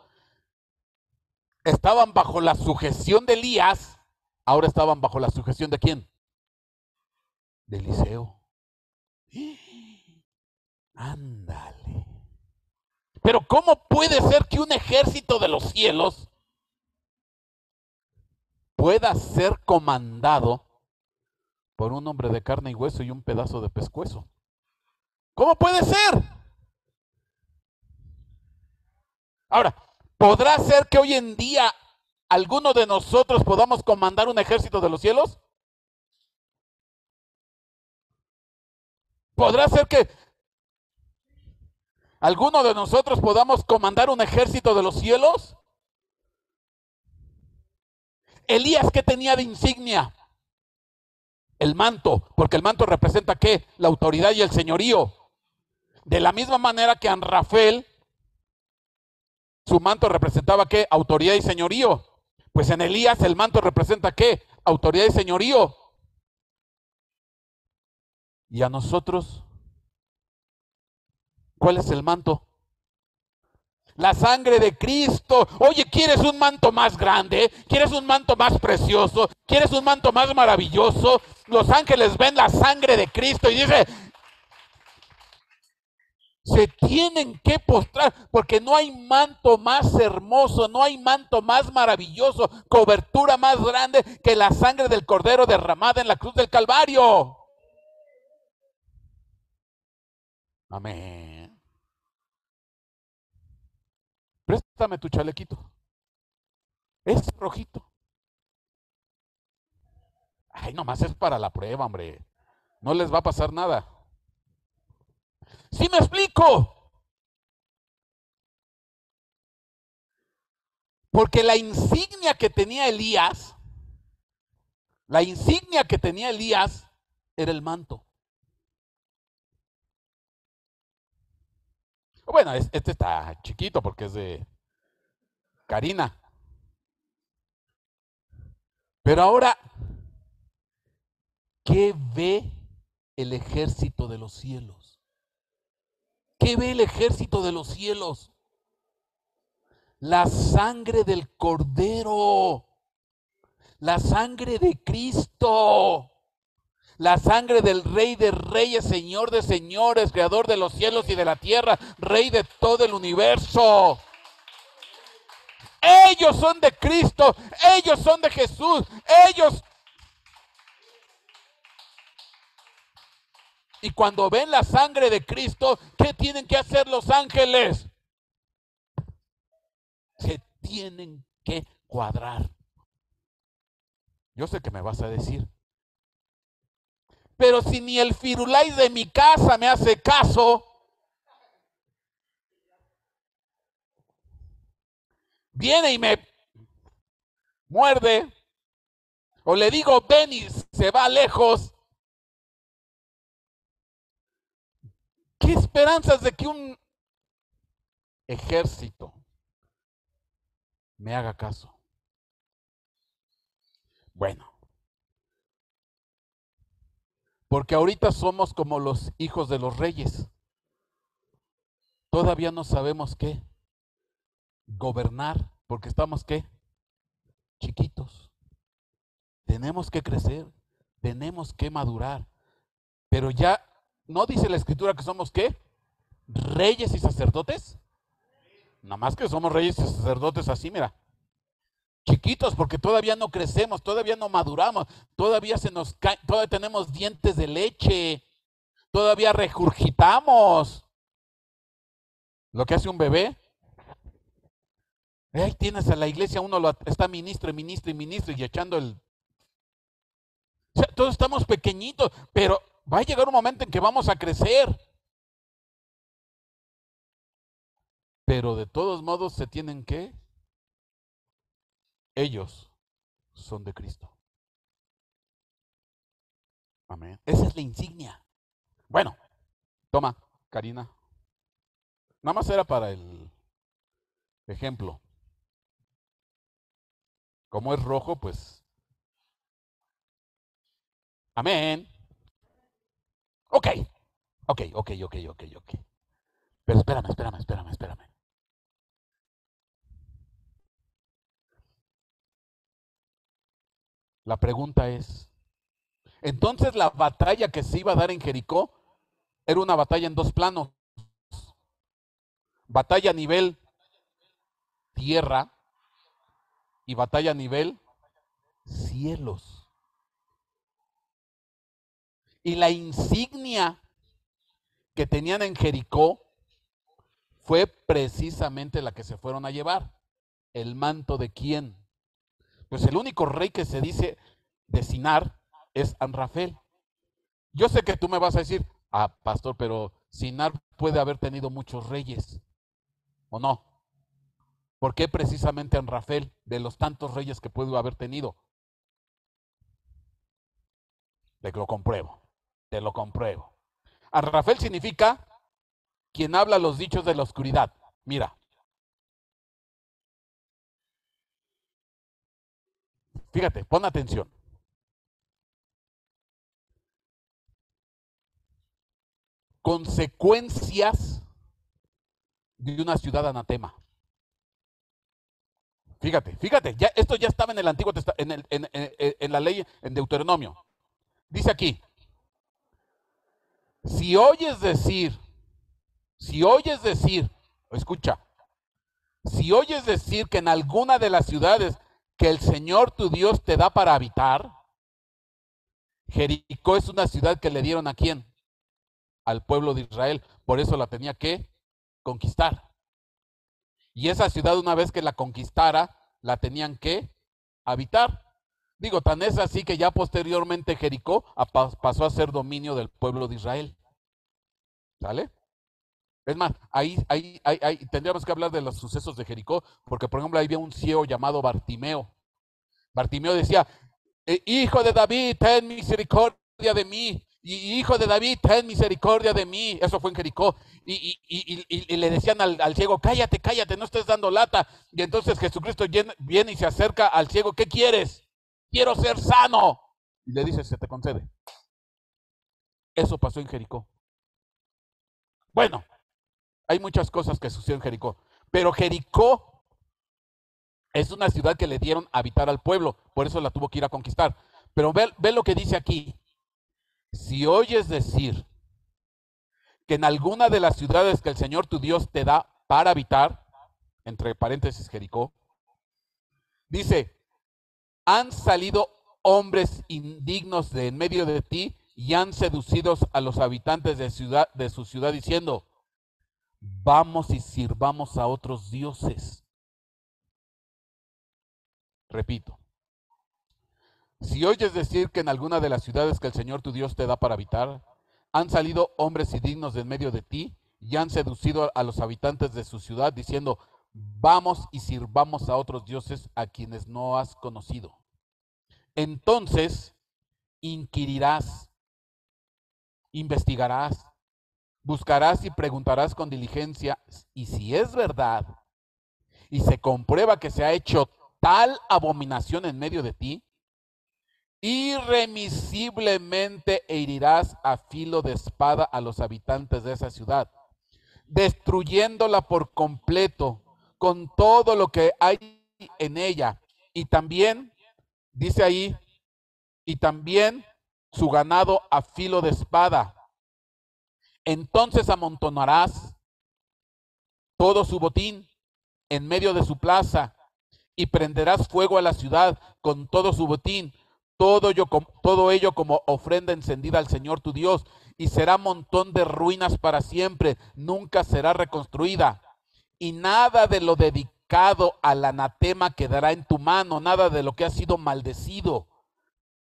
estaban bajo la sujeción de Elías, ahora estaban bajo la sujeción ¿de quién? De Eliseo. Ándale. Pero ¿cómo puede ser que un ejército de los cielos pueda ser comandado por un hombre de carne y hueso y un pedazo de pescuezo? ¿Cómo puede ser? Ahora, ¿podrá ser que hoy en día alguno de nosotros podamos comandar un ejército de los cielos? ¿Podrá ser que alguno de nosotros podamos comandar un ejército de los cielos? Elías, ¿qué tenía de insignia? El manto, porque el manto representa ¿qué? La autoridad y el señorío. De la misma manera que Anrafel, su manto representaba ¿qué? Autoridad y señorío. Pues en Elías el manto representa ¿qué? Autoridad y señorío. ¿Y a nosotros? ¿Cuál es el manto? La sangre de Cristo. Oye, ¿quieres un manto más grande? ¿Quieres un manto más precioso? ¿Quieres un manto más maravilloso? Los ángeles ven la sangre de Cristo y dicen: Se tienen que postrar porque no hay manto más hermoso, no hay manto más maravilloso, cobertura más grande que la sangre del Cordero derramada en la cruz del Calvario. Amén. Préstame tu chalequito. Es rojito. Ay, nomás es para la prueba, hombre. No les va a pasar nada. ¿Sí me explico? Porque la insignia que tenía Elías era el manto. Bueno, este está chiquito porque es de Karina. Pero ahora, ¿qué ve el ejército de los cielos? ¿Qué ve el ejército de los cielos? La sangre del Cordero, la sangre de Cristo, la sangre del Rey de Reyes, Señor de Señores, Creador de los cielos y de la tierra, Rey de todo el universo. Ellos son de Cristo, ellos son de Jesús, ellos. Y cuando ven la sangre de Cristo, ¿qué tienen que hacer los ángeles? Se tienen que cuadrar. Yo sé que me vas a decir, pero si ni el firulais de mi casa me hace caso, viene y me muerde, o le digo ven y se va lejos, ¿qué esperanzas de que un ejército me haga caso? Bueno, porque ahorita somos como los hijos de los reyes. Todavía no sabemos qué gobernar, porque estamos qué chiquitos. Tenemos que crecer, tenemos que madurar. Pero ya, ¿no dice la escritura que somos qué? Reyes y sacerdotes. Nada más que somos reyes y sacerdotes así, mira. Chiquitos, porque todavía no crecemos, todavía no maduramos, todavía se nos cae, todavía tenemos dientes de leche, todavía regurgitamos. Lo que hace un bebé. Ahí tienes a la iglesia, uno está ministro y echando el. O sea, todos estamos pequeñitos, pero va a llegar un momento en que vamos a crecer. Pero de todos modos se tienen que. Ellos son de Cristo. Amén. Esa es la insignia. Bueno, toma, Karina. Nada más era para el ejemplo. Como es rojo, pues. Amén. Ok. Pero espérame. La pregunta es, entonces la batalla que se iba a dar en Jericó era una batalla en dos planos. Batalla a nivel tierra y batalla a nivel cielos. Y la insignia que tenían en Jericó fue precisamente la que se fueron a llevar. ¿El manto de quién? Pues el único rey que se dice de Sinar es Amrafel. Yo sé que tú me vas a decir, pastor, pero Sinar puede haber tenido muchos reyes, ¿o no? ¿Por qué precisamente Amrafel, de los tantos reyes que pudo haber tenido? Te lo compruebo. Amrafel significa quien habla los dichos de la oscuridad. Mira, fíjate, pon atención. Consecuencias de una ciudad anatema. Fíjate, esto ya estaba en el Antiguo Testamento, en la ley, en Deuteronomio. Dice aquí, si oyes decir Si oyes decir, escucha, si oyes decir que en alguna de las ciudades que el Señor tu Dios te da para habitar, Jericó es una ciudad que le dieron ¿a quién? Al pueblo de Israel, por eso la tenía que conquistar. Y esa ciudad, una vez que la conquistara, la tenían que habitar. Digo, tan es así que ya posteriormente Jericó pasó a ser dominio del pueblo de Israel. ¿Sale? Es más, ahí tendríamos que hablar de los sucesos de Jericó, porque por ejemplo ahí había un ciego llamado Bartimeo. Bartimeo decía, hijo de David, ten misericordia de mí. Y hijo de David, ten misericordia de mí. Eso fue en Jericó. Y le decían al ciego, cállate, cállate, no estés dando lata. Y entonces Jesucristo viene y se acerca al ciego, ¿qué quieres? Quiero ser sano. Y le dice, se te concede. Eso pasó en Jericó. Bueno, hay muchas cosas que sucedieron en Jericó, pero Jericó es una ciudad que le dieron a habitar al pueblo, por eso la tuvo que ir a conquistar. Pero ve lo que dice aquí. Si oyes decir que en alguna de las ciudades que el Señor tu Dios te da para habitar, entre paréntesis Jericó, dice, han salido hombres indignos de en medio de ti y han seducido a los habitantes de su ciudad diciendo, vamos y sirvamos a otros dioses. Repito, si oyes decir que en alguna de las ciudades que el Señor tu Dios te da para habitar, han salido hombres indignos de en medio de ti y han seducido a los habitantes de su ciudad diciendo, vamos y sirvamos a otros dioses a quienes no has conocido. Entonces inquirirás, investigarás, buscarás y preguntarás con diligencia, y si es verdad y se comprueba que se ha hecho tal abominación en medio de ti, irremisiblemente herirás a filo de espada a los habitantes de esa ciudad, destruyéndola por completo con todo lo que hay en ella. Y también, dice ahí, y también su ganado a filo de espada. Entonces amontonarás todo su botín en medio de su plaza y prenderás fuego a la ciudad con todo su botín, todo ello como ofrenda encendida al Señor tu Dios, y será montón de ruinas para siempre, nunca será reconstruida. Y nada de lo dedicado al anatema quedará en tu mano, nada de lo que ha sido maldecido,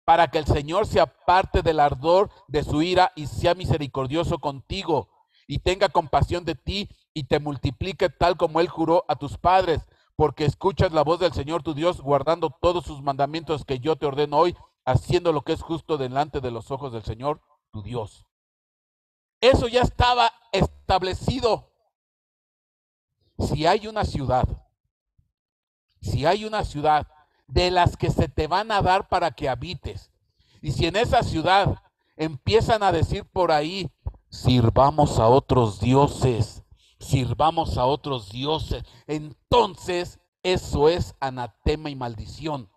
para que el Señor se aparte del ardor de su ira y sea misericordioso contigo, y tenga compasión de ti y te multiplique tal como Él juró a tus padres, porque escuchas la voz del Señor tu Dios, guardando todos sus mandamientos que yo te ordeno hoy, haciendo lo que es justo delante de los ojos del Señor tu Dios. Eso ya estaba establecido. Si hay una ciudad, si hay una ciudad de las que se te van a dar para que habites, y si en esa ciudad empiezan a decir por ahí, sirvamos a otros dioses, sirvamos a otros dioses, entonces eso es anatema y maldición.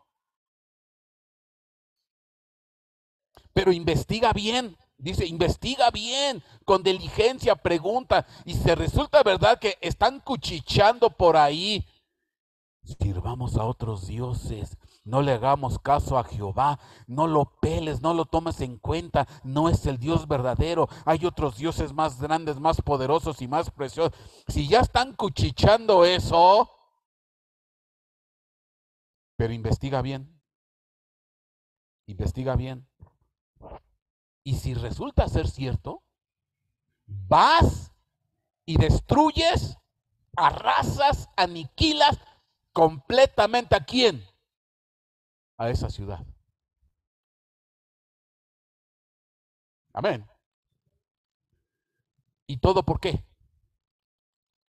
Pero investiga bien, dice, investiga bien, con diligencia, pregunta, y si resulta verdad que están cuchicheando por ahí, sirvamos a otros dioses, no le hagamos caso a Jehová, no lo peles, no lo tomes en cuenta, no es el Dios verdadero, hay otros dioses más grandes, más poderosos y más preciosos. Si ya están cuchicheando eso, pero investiga bien, investiga bien. Y si resulta ser cierto, vas y destruyes, arrasas, aniquilas completamente a quién, a esa ciudad. Amén. ¿Y todo por qué?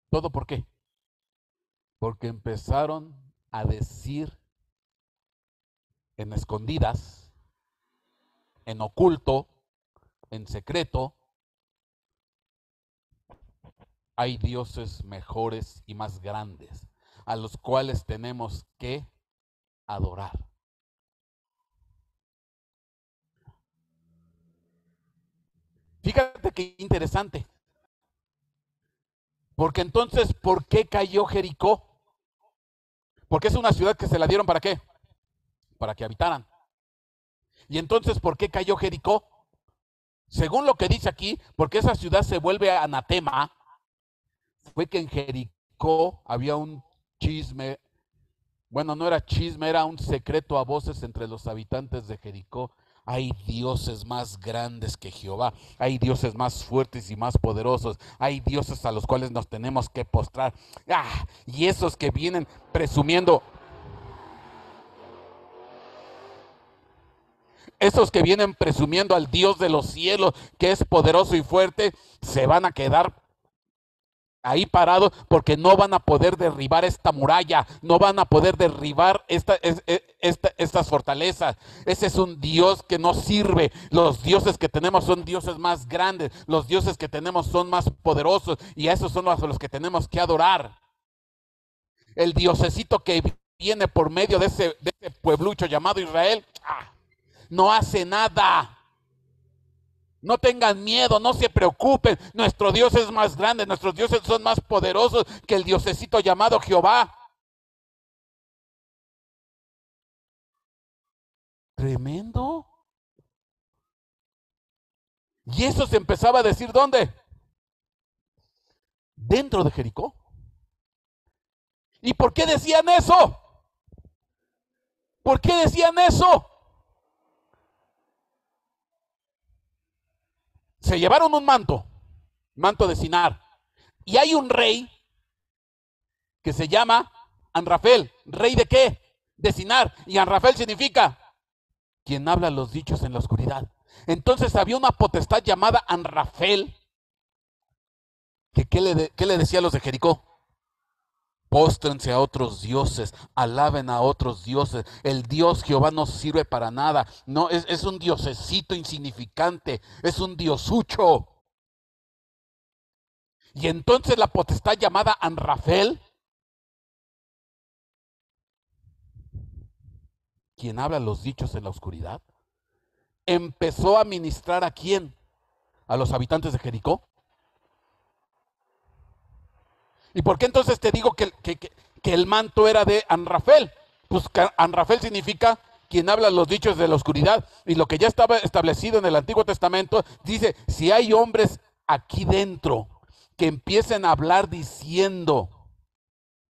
¿Todo por qué? Porque empezaron a decir en escondidas, en oculto, en secreto, hay dioses mejores y más grandes a los cuales tenemos que adorar. Fíjate qué interesante. Porque entonces, ¿por qué cayó Jericó? Porque es una ciudad que se la dieron ¿para qué? Para que habitaran. Y entonces, ¿por qué cayó Jericó? Según lo que dice aquí, porque esa ciudad se vuelve anatema, fue que en Jericó había un chisme. Bueno, no era chisme, era un secreto a voces entre los habitantes de Jericó. Hay dioses más grandes que Jehová, hay dioses más fuertes y más poderosos, hay dioses a los cuales nos tenemos que postrar. Y esos que vienen presumiendo, esos que vienen presumiendo al Dios de los cielos, que es poderoso y fuerte, se van a quedar ahí parado porque no van a poder derribar esta muralla, no van a poder derribar estas fortalezas. Ese es un Dios que no sirve. Los dioses que tenemos son dioses más grandes, los dioses que tenemos son más poderosos y a esos son los que tenemos que adorar. El diosecito que viene por medio de ese pueblucho llamado Israel, no hace nada. No tengan miedo, no se preocupen. Nuestro Dios es más grande, nuestros dioses son más poderosos que el diosecito llamado Jehová. Tremendo. Y eso se empezaba a decir ¿dónde? Dentro de Jericó. ¿Y por qué decían eso? ¿Por qué decían eso? Se llevaron un manto de Sinar. Y hay un rey que se llama Anrafel. ¿Rey de qué? De Sinar. Y Anrafel significa quien habla los dichos en la oscuridad. Entonces había una potestad llamada Anrafel. ¿Qué le decía a los de Jericó? Póstrense a otros dioses, alaben a otros dioses. El Dios Jehová no sirve para nada. No, es un diosecito insignificante, es un diosucho. Y entonces la potestad llamada Anrafel, quien habla los dichos en la oscuridad, empezó a ministrar ¿a quién? A los habitantes de Jericó. ¿Y por qué entonces te digo que el manto era de Anrafel? Pues Anrafel significa quien habla los dichos de la oscuridad. Y lo que ya estaba establecido en el Antiguo Testamento dice, si hay hombres aquí dentro que empiecen a hablar diciendo,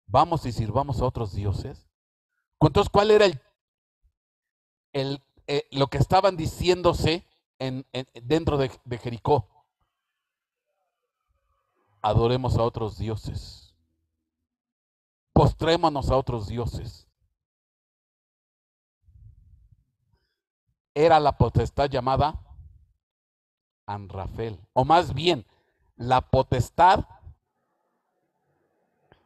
vamos y sirvamos a otros dioses. Entonces, ¿cuál era lo que estaban diciéndose dentro de Jericó? Adoremos a otros dioses. Postrémonos a otros dioses. Era la potestad llamada Anrafel. O más bien, la potestad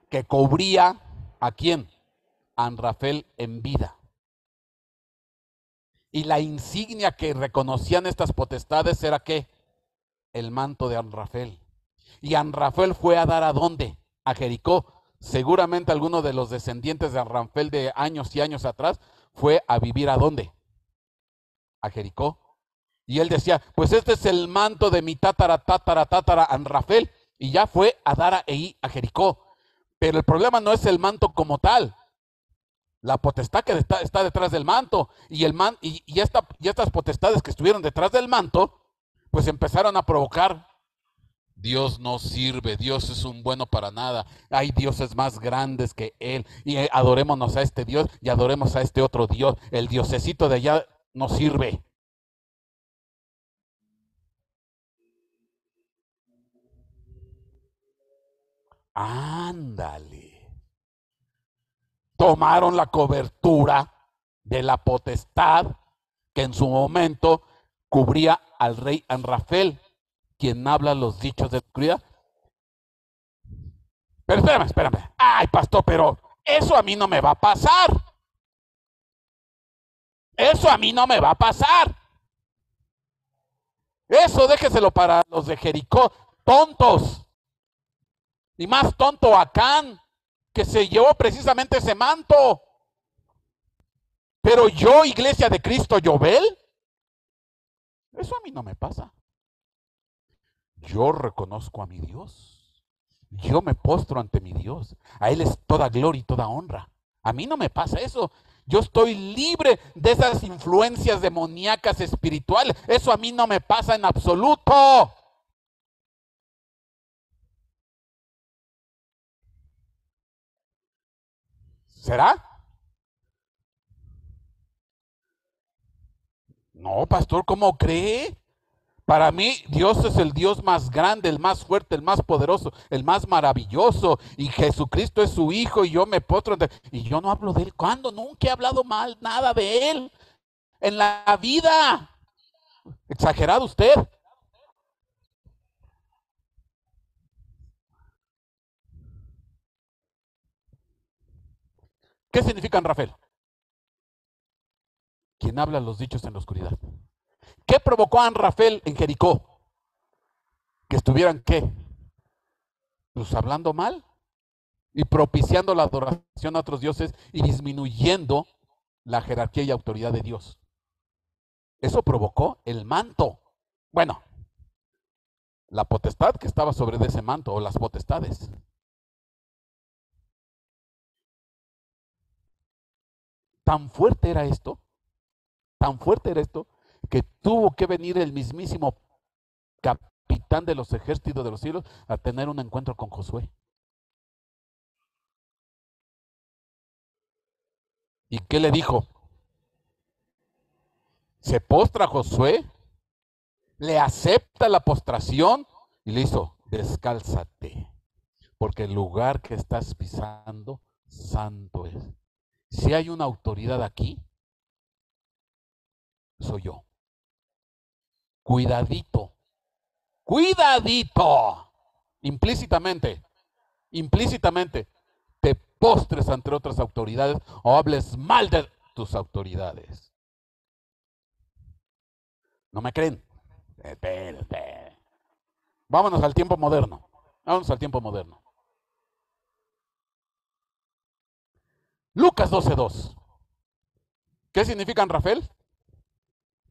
que cubría ¿a quién? Anrafel en vida. Y la insignia que reconocían estas potestades era ¿qué? El manto de Anrafel. Y Anrafel fue a dar ¿a dónde? A Jericó. Seguramente alguno de los descendientes de Anrafel de años y años atrás fue a vivir ¿a dónde? A Jericó. Y él decía, pues este es el manto de mi tátara Anrafel. Y ya fue a dar a Jericó. Pero el problema no es el manto como tal. La potestad que está detrás del manto. Y estas potestades que estuvieron detrás del manto, pues empezaron a provocar. Dios no sirve, Dios es un bueno para nada. Hay dioses más grandes que Él. Y adorémonos a este Dios y adoremos a este otro Dios. El diosecito de allá no sirve. Ándale. Tomaron la cobertura de la potestad que en su momento cubría al rey Anrafel, quien habla los dichos de oscuridad. Pero espérame. Ay, pastor, pero eso a mí no me va a pasar. Eso a mí no me va a pasar. Eso déjeselo para los de Jericó, tontos. Y más tonto Acán, que se llevó precisamente ese manto. Pero yo, iglesia de Cristo Yobel, eso a mí no me pasa. Yo reconozco a mi Dios. yo me postro ante mi Dios. A Él es toda gloria y toda honra. A mí no me pasa eso. Yo estoy libre de esas influencias demoníacas espirituales. Eso a mí no me pasa en absoluto. ¿Será? No, pastor, ¿cómo cree? Para mí, Dios es el Dios más grande, el más fuerte, el más poderoso, el más maravilloso. Y Jesucristo es su Hijo y yo me postro y yo no hablo de Él. ¿Cuándo? Nunca he hablado mal, nada de Él. En la vida. Exagerado usted. ¿Qué significan, Rafael? Quien habla los dichos en la oscuridad. ¿Qué provocó a Rafael en Jericó? Que estuvieran, ¿qué? Pues hablando mal y propiciando la adoración a otros dioses y disminuyendo la jerarquía y autoridad de Dios. Eso provocó el manto. Bueno, la potestad que estaba sobre ese manto, o las potestades. Tan fuerte era esto, tan fuerte era esto, que tuvo que venir el mismísimo capitán de los ejércitos de los cielos a tener un encuentro con Josué. ¿Y qué le dijo? Se postra Josué, le acepta la postración y le hizo, descálzate, porque el lugar que estás pisando, santo es. Si hay una autoridad aquí, soy yo. Cuidadito, cuidadito, implícitamente, implícitamente, te postres ante otras autoridades o hables mal de tus autoridades. ¿No me creen? Espérate. Vámonos al tiempo moderno. Vámonos al tiempo moderno. Lucas 12:2. ¿Qué significan, Rafael?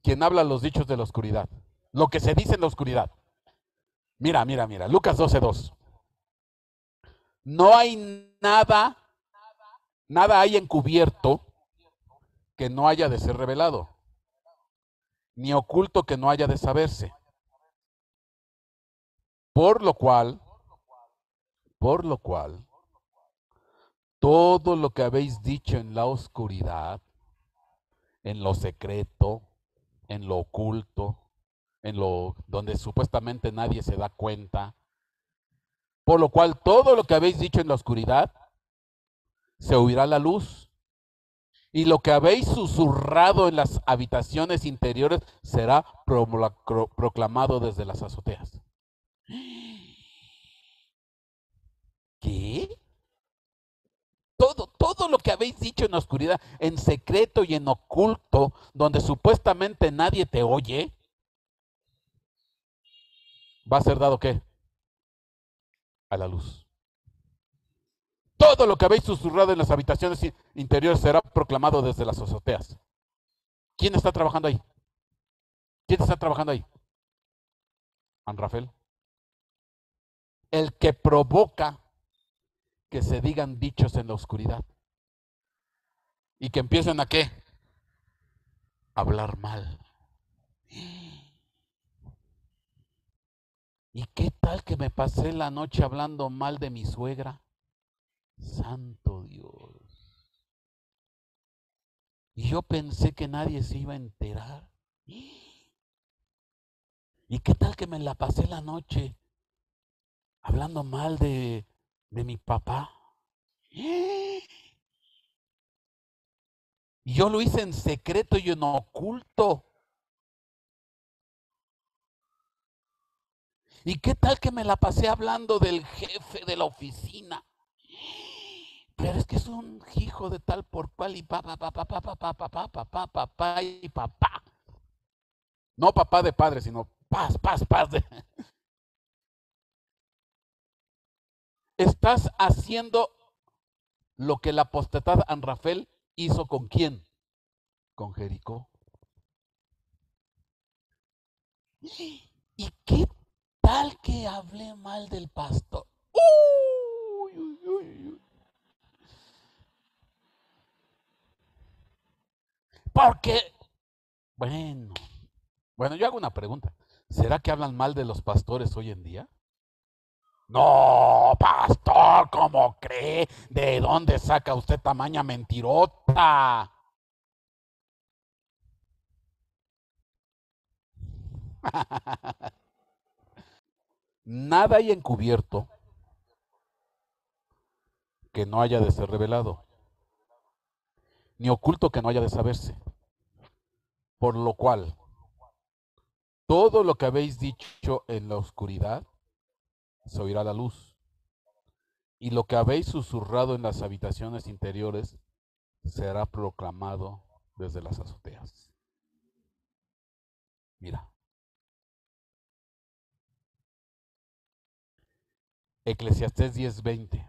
Quien habla los dichos de la oscuridad. Lo que se dice en la oscuridad. Mira, mira, mira. Lucas 12:2. No hay nada, nada hay encubierto que no haya de ser revelado, ni oculto que no haya de saberse. Por lo cual, por lo cual, todo lo que habéis dicho en la oscuridad, en lo secreto, en lo oculto, en lo donde supuestamente nadie se da cuenta, por lo cual todo lo que habéis dicho en la oscuridad se oirá a la luz, y lo que habéis susurrado en las habitaciones interiores será proclamado desde las azoteas. ¿Qué? Todo lo que habéis dicho en la oscuridad, en secreto y en oculto, donde supuestamente nadie te oye, va a ser dado ¿qué? A la luz. Todo lo que habéis susurrado en las habitaciones interiores será proclamado desde las azoteas. ¿Quién está trabajando ahí? ¿Quién está trabajando ahí? An Rafael. El que provoca que se digan dichos en la oscuridad. Y que empiecen a ¿qué? Hablar mal. ¿Y qué tal que me pasé la noche hablando mal de mi suegra? Santo Dios. Y yo pensé que nadie se iba a enterar. ¿Y qué tal que me la pasé la noche hablando mal de mi papá? Y yo lo hice en secreto y en oculto. ¿Y qué tal que me la pasé hablando del jefe de la oficina? Pero es que es un hijo de tal por cual y papá, papá, papá, papá, papá, papá, papá y papá. No papá de padre, sino paz, paz, paz. Estás haciendo lo que la potestad Anrafel hizo con quién? Con Jericó. ¿Y qué tal que hablé mal del pastor? Porque, bueno, yo hago una pregunta. ¿Será que hablan mal de los pastores hoy en día? No, pastor, ¿cómo cree? ¿De dónde saca usted tamaña mentirota? Nada hay encubierto que no haya de ser revelado, ni oculto que no haya de saberse. Por lo cual, todo lo que habéis dicho en la oscuridad se oirá a la luz, y lo que habéis susurrado en las habitaciones interiores será proclamado desde las azoteas. Mira, Eclesiastés 10:20.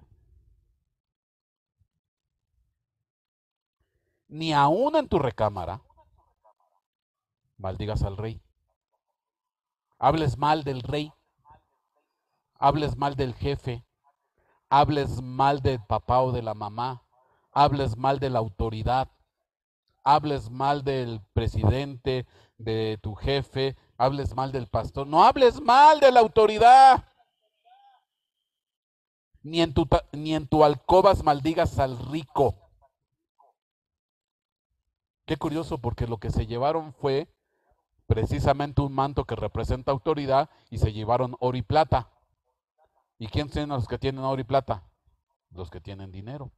Ni aún en tu recámara maldigas al rey. Hables mal del rey, hables mal del jefe, hables mal del papá o de la mamá, hables mal de la autoridad, hables mal del presidente, de tu jefe, hables mal del pastor. No hables mal de la autoridad. Ni en tu alcobas maldigas al rico. Qué curioso, porque lo que se llevaron fue precisamente un manto que representa autoridad y se llevaron oro y plata. ¿Y quién son los que tienen oro y plata? Los que tienen dinero.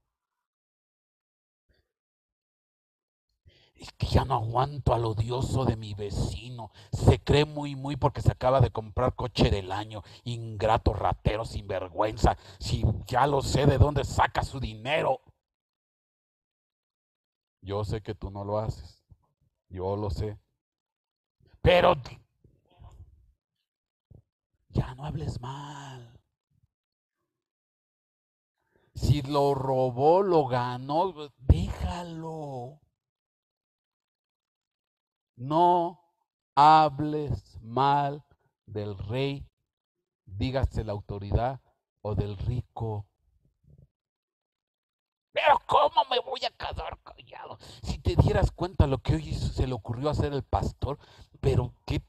Es que ya no aguanto al odioso de mi vecino. Se cree muy porque se acaba de comprar coche del año. Ingrato, ratero, sinvergüenza. Si ya lo sé de dónde saca su dinero. Yo sé que tú no lo haces. Yo lo sé. Pero ya no hables mal. Si lo robó, lo ganó, déjalo. No hables mal del rey, dígase la autoridad o del rico. Pero ¿cómo me voy a quedar callado? Si te dieras cuenta lo que hoy se le ocurrió hacer el pastor, pero que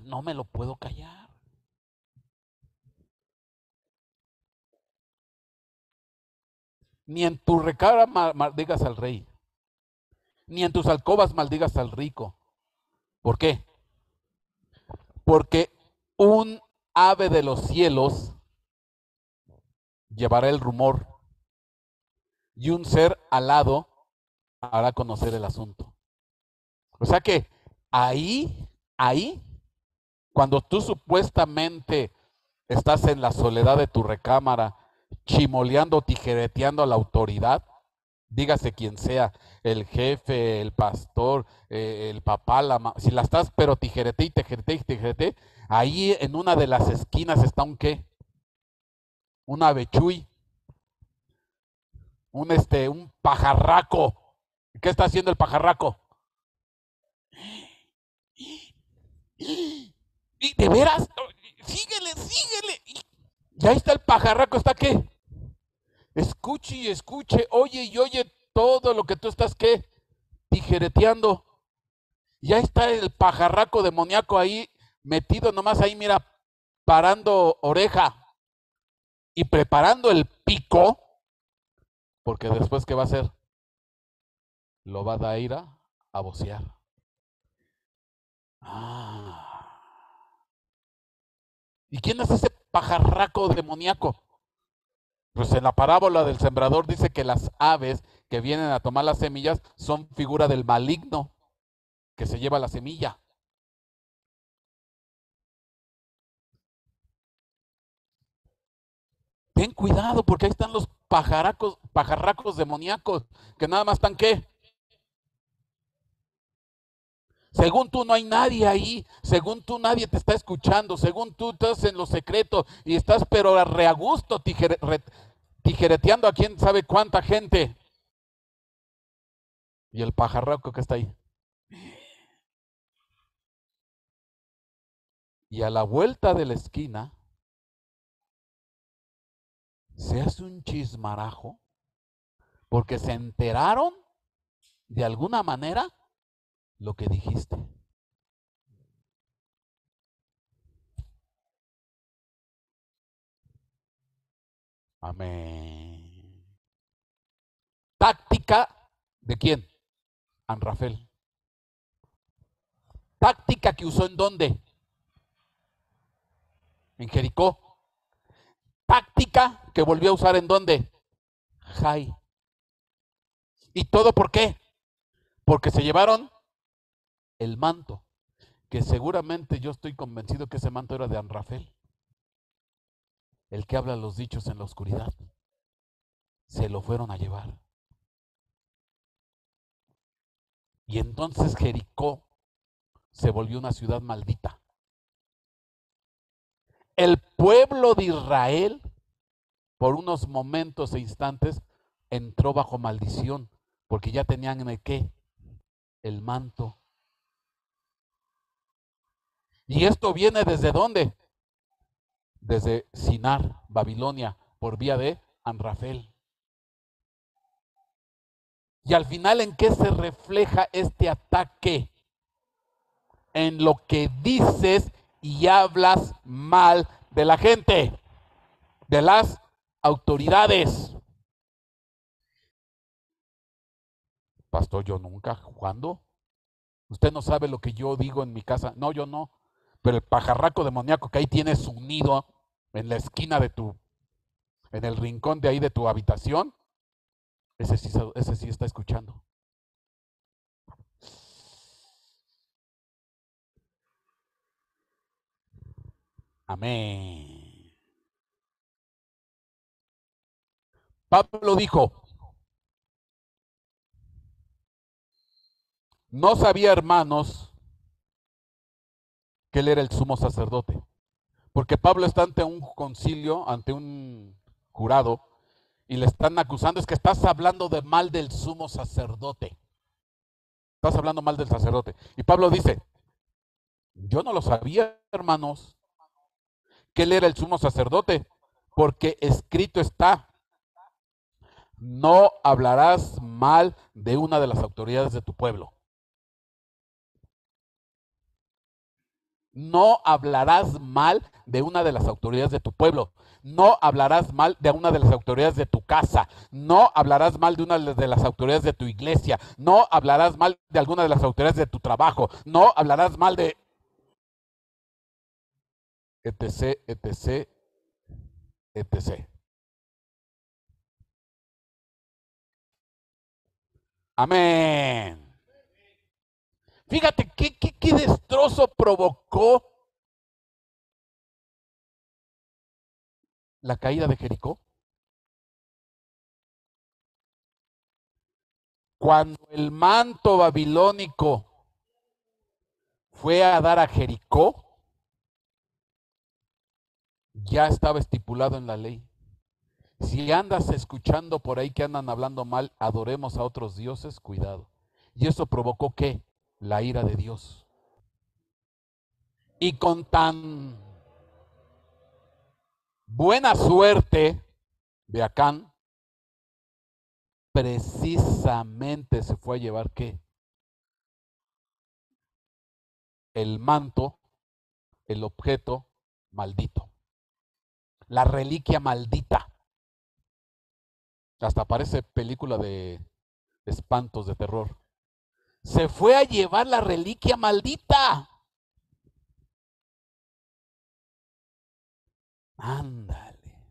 no me lo puedo callar. Ni en tu recámara maldigas al rey, ni en tus alcobas maldigas al rico. ¿Por qué? Porque un ave de los cielos llevará el rumor y un ser alado hará conocer el asunto. O sea que ahí, cuando tú supuestamente estás en la soledad de tu recámara, chimoleando, tijereteando a la autoridad, dígase quien sea, el jefe, el pastor, el papá, si la estás pero tijerete y tijerete y tijerete, ahí en una de las esquinas está un qué, un avechuy, un pajarraco. ¿Qué está haciendo el pajarraco? Y de veras, síguele. Y ahí está el pajarraco, ¿está qué? Escuche y escuche, oye y oye todo lo que tú estás qué, tijereteando. Y ahí está el pajarraco demoníaco ahí, metido nomás ahí, mira, parando oreja y preparando el pico, porque después, ¿qué va a hacer? Lo va a dar a vocear. Ah. ¿Y quién es ese pajarraco demoníaco? Pues en la parábola del sembrador dice que las aves que vienen a tomar las semillas son figura del maligno que se lleva la semilla. Ten cuidado, porque ahí están los pajarracos demoníacos que nada más están qué. Según tú no hay nadie ahí, según tú nadie te está escuchando, según tú estás en lo secreto y estás pero a reagusto tijereteando a quién sabe cuánta gente. Y el pajarraco que está ahí. Y a la vuelta de la esquina se hace un chismarajo porque se enteraron de alguna manera lo que dijiste. Amén. Táctica de quién? Anrafel. Táctica que usó en dónde? En Jericó. Táctica que volvió a usar en dónde? Jai. ¿Y todo por qué? Porque se llevaron el manto, que seguramente yo estoy convencido que ese manto era de Anrafel, el que habla los dichos en la oscuridad. Se lo fueron a llevar. Y entonces Jericó se volvió una ciudad maldita. El pueblo de Israel, por unos momentos e instantes, entró bajo maldición, porque ya tenían el qué, el manto. ¿Y esto viene desde dónde? Desde Sinar, Babilonia, por vía de Anrafel. Y al final, ¿en qué se refleja este ataque? En lo que dices y hablas mal de la gente, de las autoridades. Pastor, yo nunca, ¿cuándo? Usted no sabe lo que yo digo en mi casa. No, yo no. Pero el pajarraco demoníaco que ahí tiene su nido en la esquina de en el rincón de ahí de tu habitación, ese sí está escuchando. Amén. Pablo dijo, no sabía, hermanos, que él era el sumo sacerdote. Porque Pablo está ante un concilio, ante un jurado, y le están acusando, es que estás hablando de mal del sumo sacerdote. Estás hablando mal del sacerdote. Y Pablo dice, yo no lo sabía, hermanos, que él era el sumo sacerdote, porque escrito está, no hablarás mal de una de las autoridades de tu pueblo. No hablarás mal de una de las autoridades de tu pueblo. No hablarás mal de una de las autoridades de tu casa. No hablarás mal de una de las autoridades de tu iglesia. No hablarás mal de alguna de las autoridades de tu trabajo. No hablarás mal de etc, etc, etc. Amén. Fíjate qué destrozo provocó la caída de Jericó. Cuando el manto babilónico fue a dar a Jericó, ya estaba estipulado en la ley. Si andas escuchando por ahí que andan hablando mal, adoremos a otros dioses, cuidado. Y eso provocó ¿qué? La ira de Dios. Y con tan buena suerte de Acán, precisamente se fue a llevar ¿qué? El manto, el objeto maldito, la reliquia maldita. Hasta parece película de espantos, de terror. Se fue a llevar la reliquia maldita. Ándale.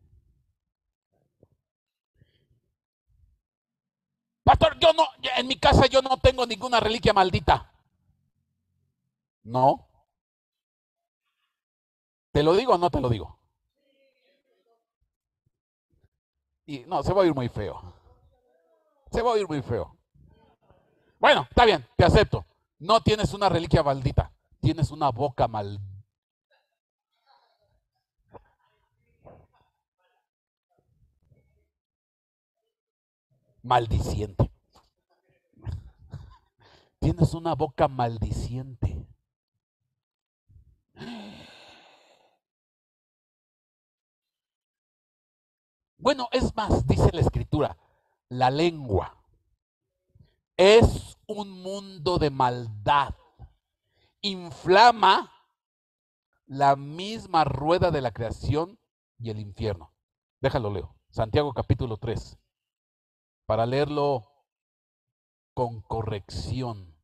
Pastor, yo no, en mi casa yo no tengo ninguna reliquia maldita. No. ¿Te lo digo o no te lo digo? Y no, se va a oír muy feo. Se va a oír muy feo. Bueno, está bien, te acepto. No tienes una reliquia maldita. Tienes una boca maldiciente. Tienes una boca maldiciente. Bueno, es más, dice la Escritura, la lengua es un mundo de maldad. Inflama la misma rueda de la creación y el infierno. Déjalo leo. Santiago capítulo 3, para leerlo con corrección.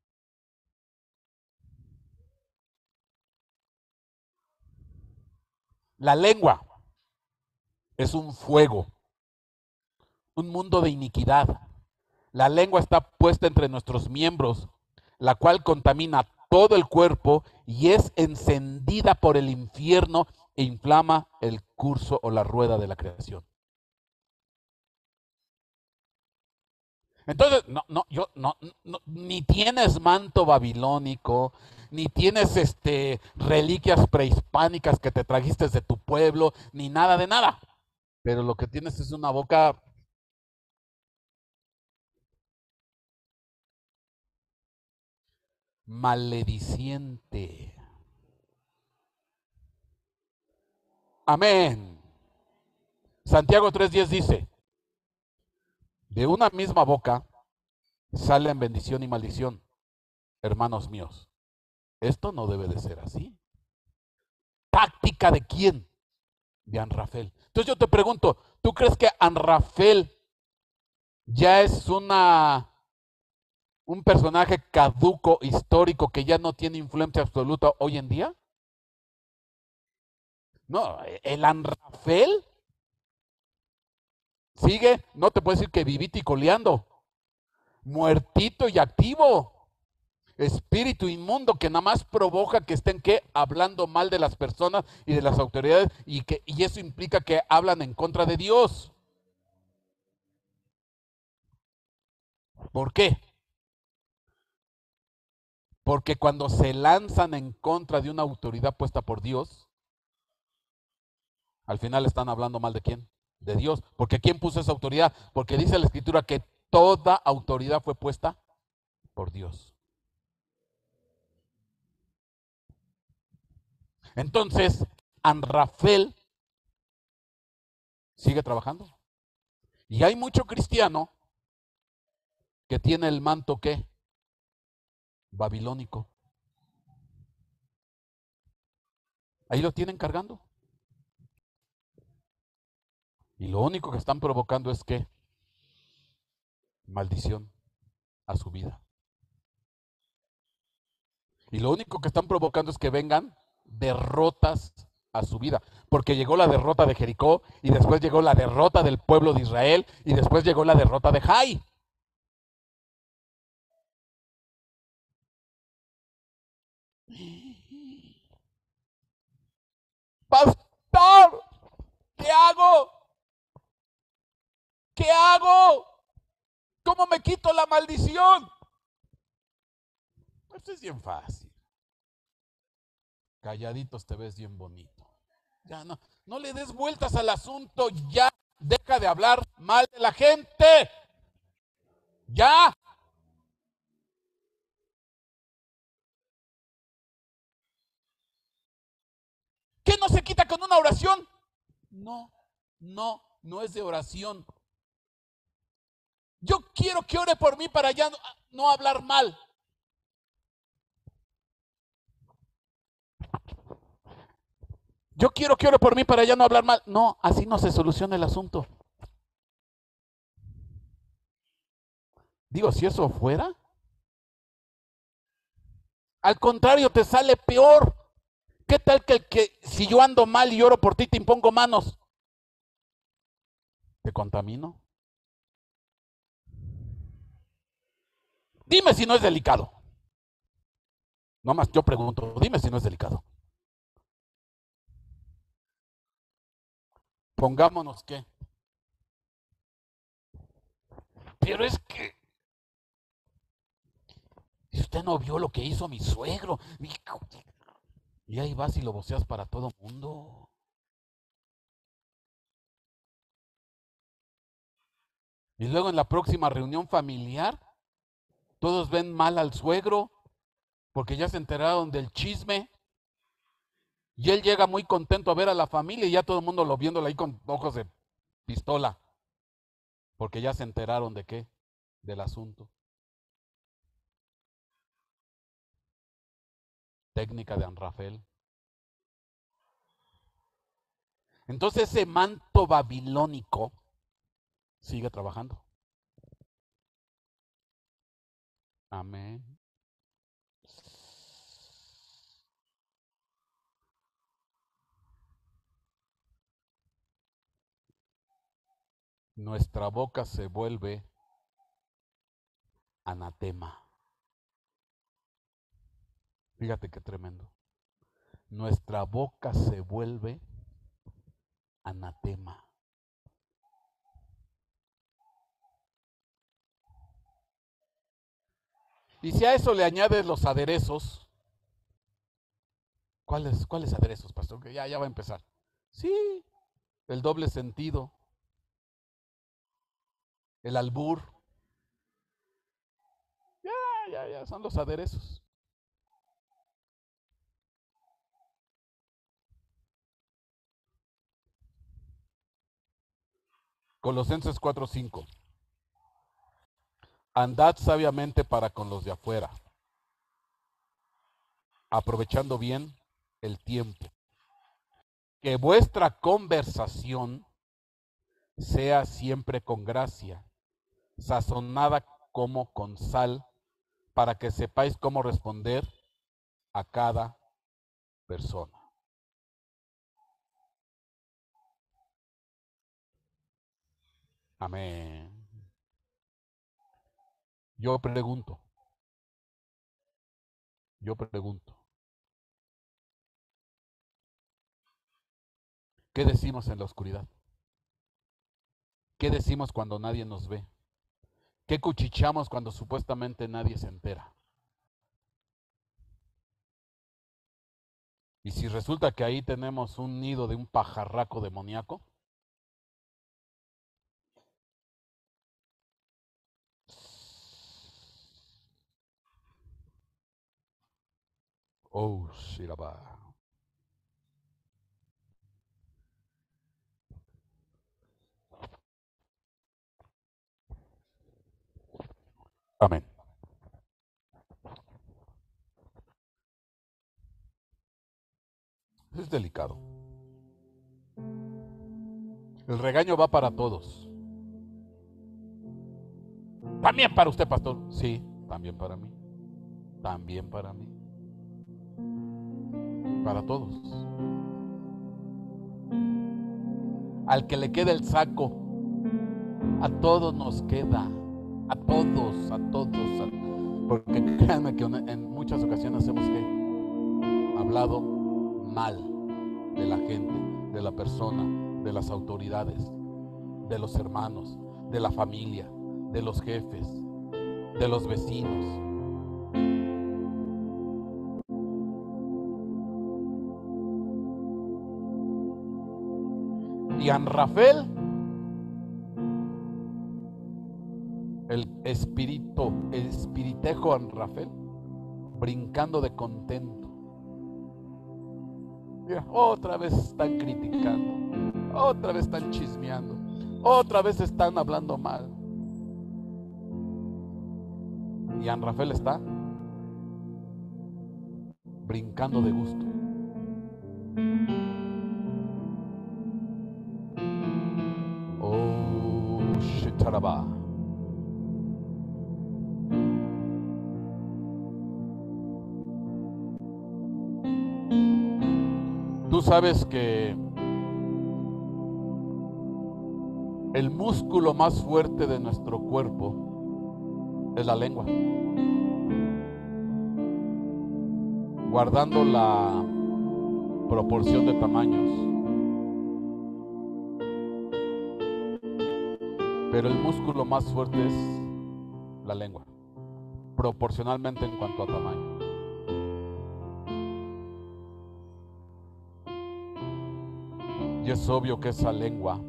La lengua es un fuego, un mundo de iniquidad. La lengua está puesta entre nuestros miembros, la cual contamina todo el cuerpo y es encendida por el infierno e inflama el curso o la rueda de la creación. Entonces, ni tienes manto babilónico, ni tienes reliquias prehispánicas que te trajiste de tu pueblo, ni nada de nada. Pero lo que tienes es una boca malediciente. Amén. Santiago 3:10 dice, de una misma boca salen bendición y maldición, hermanos míos. Esto no debe de ser así. ¿Táctica de quién? De Anrafel. Entonces yo te pregunto, ¿tú crees que Anrafel ya es un personaje caduco, histórico, que ya no tiene influencia absoluta hoy en día? No, el Anrafel sigue, no te puedo decir que vivito y coleando, muertito y activo. Espíritu inmundo que nada más provoca que estén hablando mal de las personas y de las autoridades y eso implica que hablan en contra de Dios. ¿Por qué? Porque cuando se lanzan en contra de una autoridad puesta por Dios, al final están hablando mal de quién? De Dios. Porque ¿quién puso esa autoridad? Porque dice la Escritura que toda autoridad fue puesta por Dios. Entonces, Anrafel sigue trabajando. Y hay mucho cristiano que tiene el manto ¿qué? Babilónico. Ahí lo tienen cargando. Y lo único que están provocando es ¿qué? Maldición a su vida. Y lo único que están provocando es que vengan derrotas a su vida. Porque llegó la derrota de Jericó y después llegó la derrota del pueblo de Israel y después llegó la derrota de Jai. Pastor, ¿qué hago? ¿Qué hago? ¿Cómo me quito la maldición? Esto es bien fácil. Calladitos te ves bien bonito. Ya no le des vueltas al asunto, ya deja de hablar mal de la gente. Ya. ¿Qué no se quita con una oración? No es de oración. Yo quiero que ore por mí para ya no hablar mal. Yo quiero que ore por mí para ya no hablar mal. No, así no se soluciona el asunto. Digo, si eso fuera, al contrario, te sale peor. ¿Qué tal que si yo ando mal y oro por ti, te impongo manos? ¿Te contamino? Dime si no es delicado. Nomás yo pregunto, dime si no es delicado. Pongámonos que. Pero es que si usted no vio lo que hizo mi suegro, y ahí vas y lo voceas para todo mundo. Y luego en la próxima reunión familiar, todos ven mal al suegro porque ya se enteraron del chisme. Y él llega muy contento a ver a la familia y ya todo el mundo lo viéndolo ahí con ojos de pistola, porque ya se enteraron de qué, del asunto. Técnica de Anrafel. Entonces ese manto babilónico sigue trabajando. Amén. Nuestra boca se vuelve anatema. Fíjate qué tremendo. Nuestra boca se vuelve anatema. Y si a eso le añades los aderezos, ¿cuáles aderezos, pastor? Que ya va a empezar. Sí, el doble sentido, el albur. Ya, son los aderezos. Colosenses 4:5. Andad sabiamente para con los de afuera, aprovechando bien el tiempo. Que vuestra conversación sea siempre con gracia, sazonada como con sal, para que sepáis cómo responder a cada persona. Amén. Yo pregunto, ¿qué decimos en la oscuridad? ¿Qué decimos cuando nadie nos ve? ¿Qué cuchicheamos cuando supuestamente nadie se entera? Y si resulta que ahí tenemos un nido de un pajarraco demoníaco, oh, shiraba. Amén. Es delicado. El regaño va para todos. También para usted, pastor. Sí, también para mí. También para mí. Para todos. Al que le quede el saco, a todos nos queda. A todos, a todos. Porque créanme que en muchas ocasiones hemos hablado mal de la gente, de la persona, de las autoridades, de los hermanos, de la familia, de los jefes, de los vecinos. Y Anrafel, el espiritejo Anrafel, brincando de contento. Mira, otra vez están criticando, otra vez están chismeando, otra vez están hablando mal. Y Anrafel está brincando de gusto. Oh, shitaraba. Tú sabes que el músculo más fuerte de nuestro cuerpo es la lengua. Guardando la proporción de tamaños. Pero el músculo más fuerte es la lengua, proporcionalmente en cuanto a tamaño. Y es obvio que esa lengua,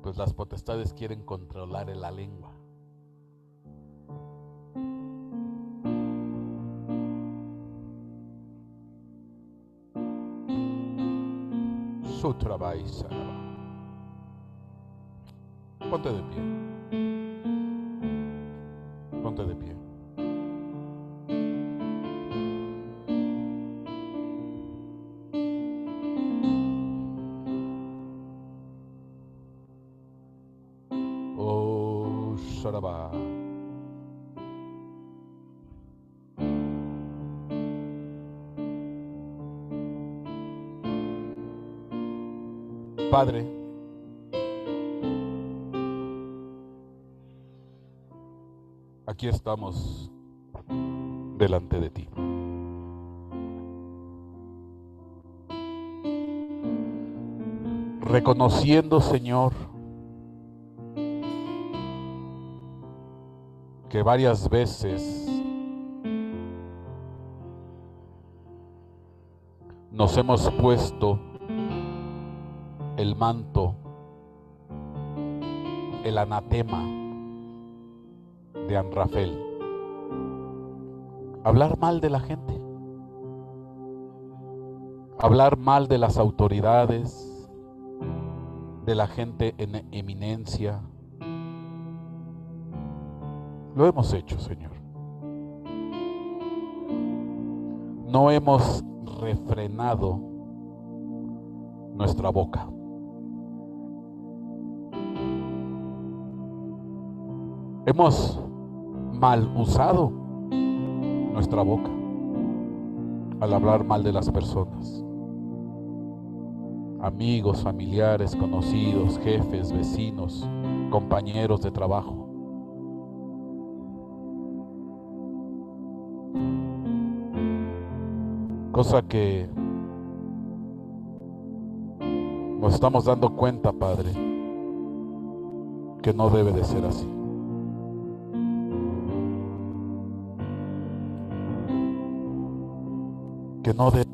pues las potestades quieren controlar la lengua. Sutrabaisa. Ponte de pie. Ponte de pie. Oh, Sharaba. Padre, aquí estamos delante de ti. Reconociendo, Señor, que varias veces nos hemos puesto el manto, el anatema de Anrafel. Hablar mal de la gente, hablar mal de las autoridades, de la gente en eminencia. Lo hemos hecho, Señor. No hemos refrenado nuestra boca. Hemos mal usado nuestra boca al hablar mal de las personas, amigos, familiares, conocidos, jefes, vecinos, compañeros de trabajo. Cosa que nos estamos dando cuenta, Padre, que no debe de ser así. Que no debe.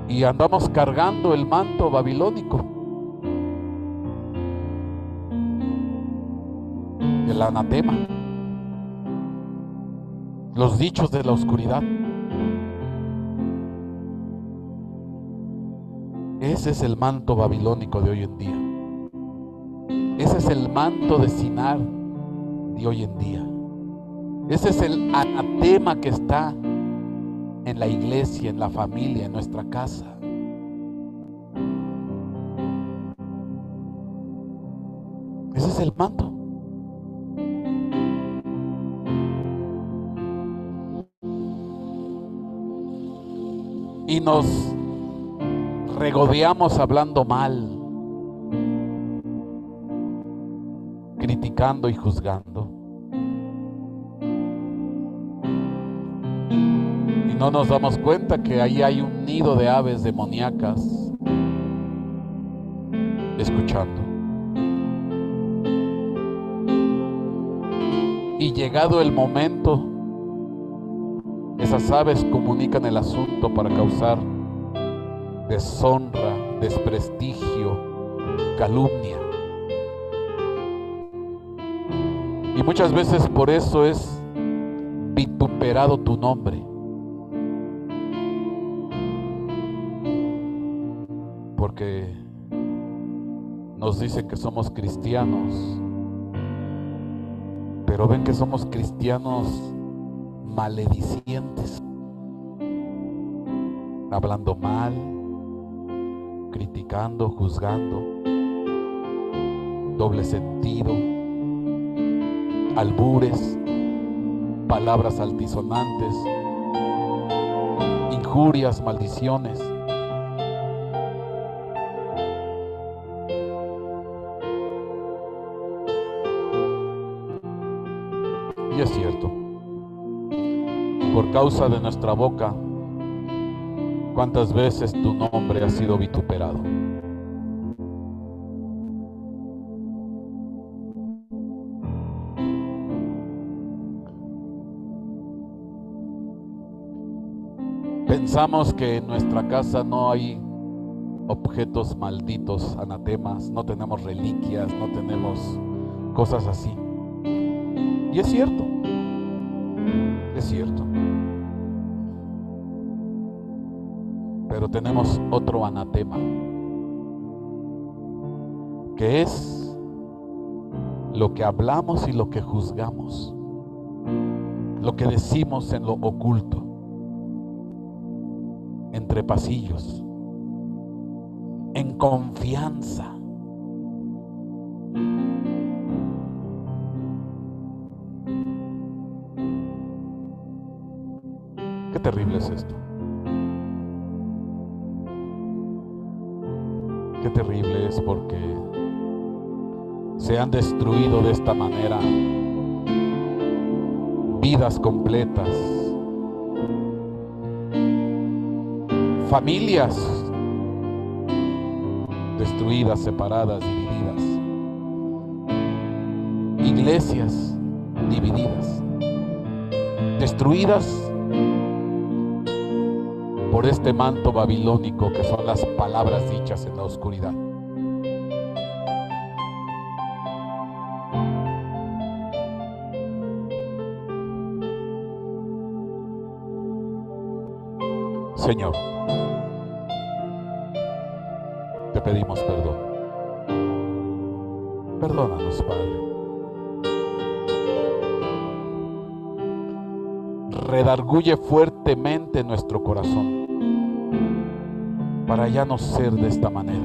Y andamos cargando el manto babilónico, el anatema, los dichos de la oscuridad. Ese es el manto babilónico de hoy en día. Ese es el manto de Sinar de hoy en día. Ese es el anatema que está en la iglesia, en la familia, en nuestra casa. Ese es el manto. Y nos regodeamos hablando mal, criticando y juzgando. Y no nos damos cuenta que ahí hay un nido de aves demoníacas escuchando. Y llegado el momento, esas aves comunican el asunto para causar deshonra, desprestigio, calumnia. Y muchas veces por eso es vituperado tu nombre. Porque nos dicen que somos cristianos, pero ven que somos cristianos maledicientes, hablando mal, criticando, juzgando, doble sentido, albures, palabras altisonantes, injurias, maldiciones. Y es cierto, por causa de nuestra boca, ¿cuántas veces tu nombre ha sido vituperado? Pensamos que en nuestra casa no hay objetos malditos, anatemas, no tenemos reliquias, no tenemos cosas así. Y es cierto, es cierto. Pero tenemos otro anatema, que es lo que hablamos y lo que juzgamos, lo que decimos en lo oculto, entre pasillos, en confianza. Qué terrible es esto. Qué terrible es, porque se han destruido de esta manera vidas completas, familias destruidas, separadas, divididas, iglesias divididas, destruidas por este manto babilónico que son las palabras dichas en la oscuridad. Señor, te pedimos perdón. Perdónanos, Padre. Redarguye fuertemente nuestro corazón para ya no ser de esta manera,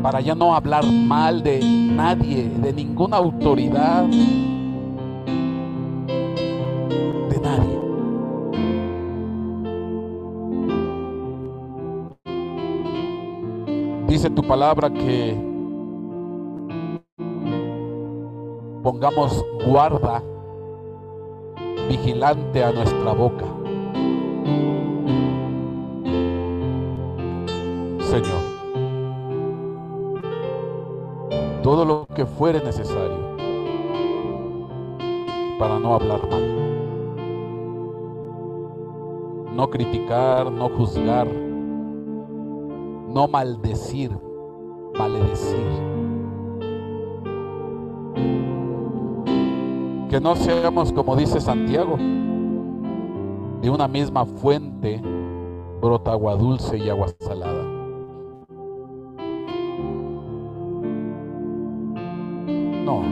para ya no hablar mal de nadie, de ninguna autoridad, de nadie. Dice tu palabra que pongamos guarda, vigilante a nuestra boca. Señor, todo lo que fuere necesario para no hablar mal, no criticar, no juzgar, no maldecir, maledecir. Que no seamos, como dice Santiago, de una misma fuente brota agua dulce y agua salada. No.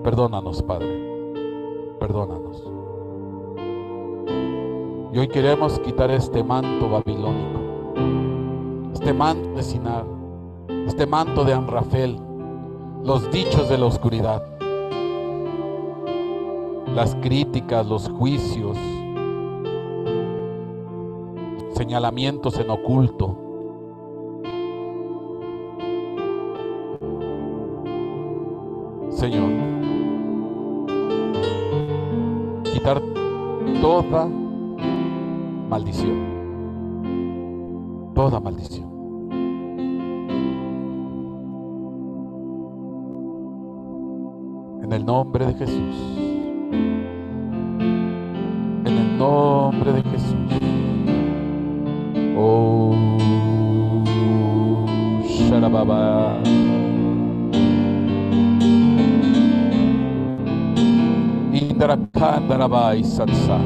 Perdónanos, Padre. Perdónanos. Y hoy queremos quitar este manto babilónico, este manto de Sinar, este manto de Amrafel, los dichos de la oscuridad, las críticas, los juicios, señalamientos en oculto. Señor, quitar toda maldición, toda maldición. En el nombre de Jesús, en el nombre de Jesús. Oh, Sharababa. Indarakandarabay Satsa.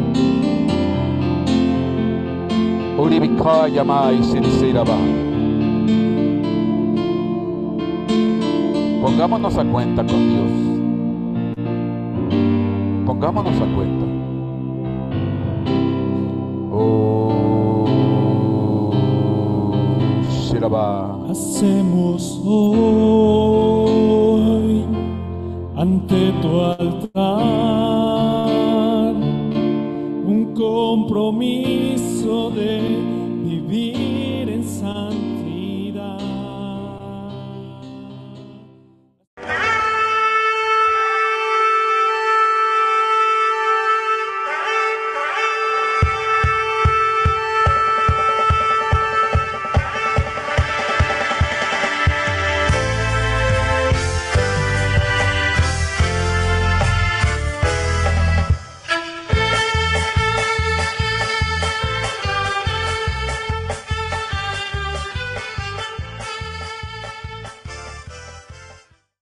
Uribikaya Mai Sinsiraba. Pongámonos a cuenta con Dios. Pongámonos a cuenta. Oh, Shiraba. Hacemos hoy ante tu altar un compromiso de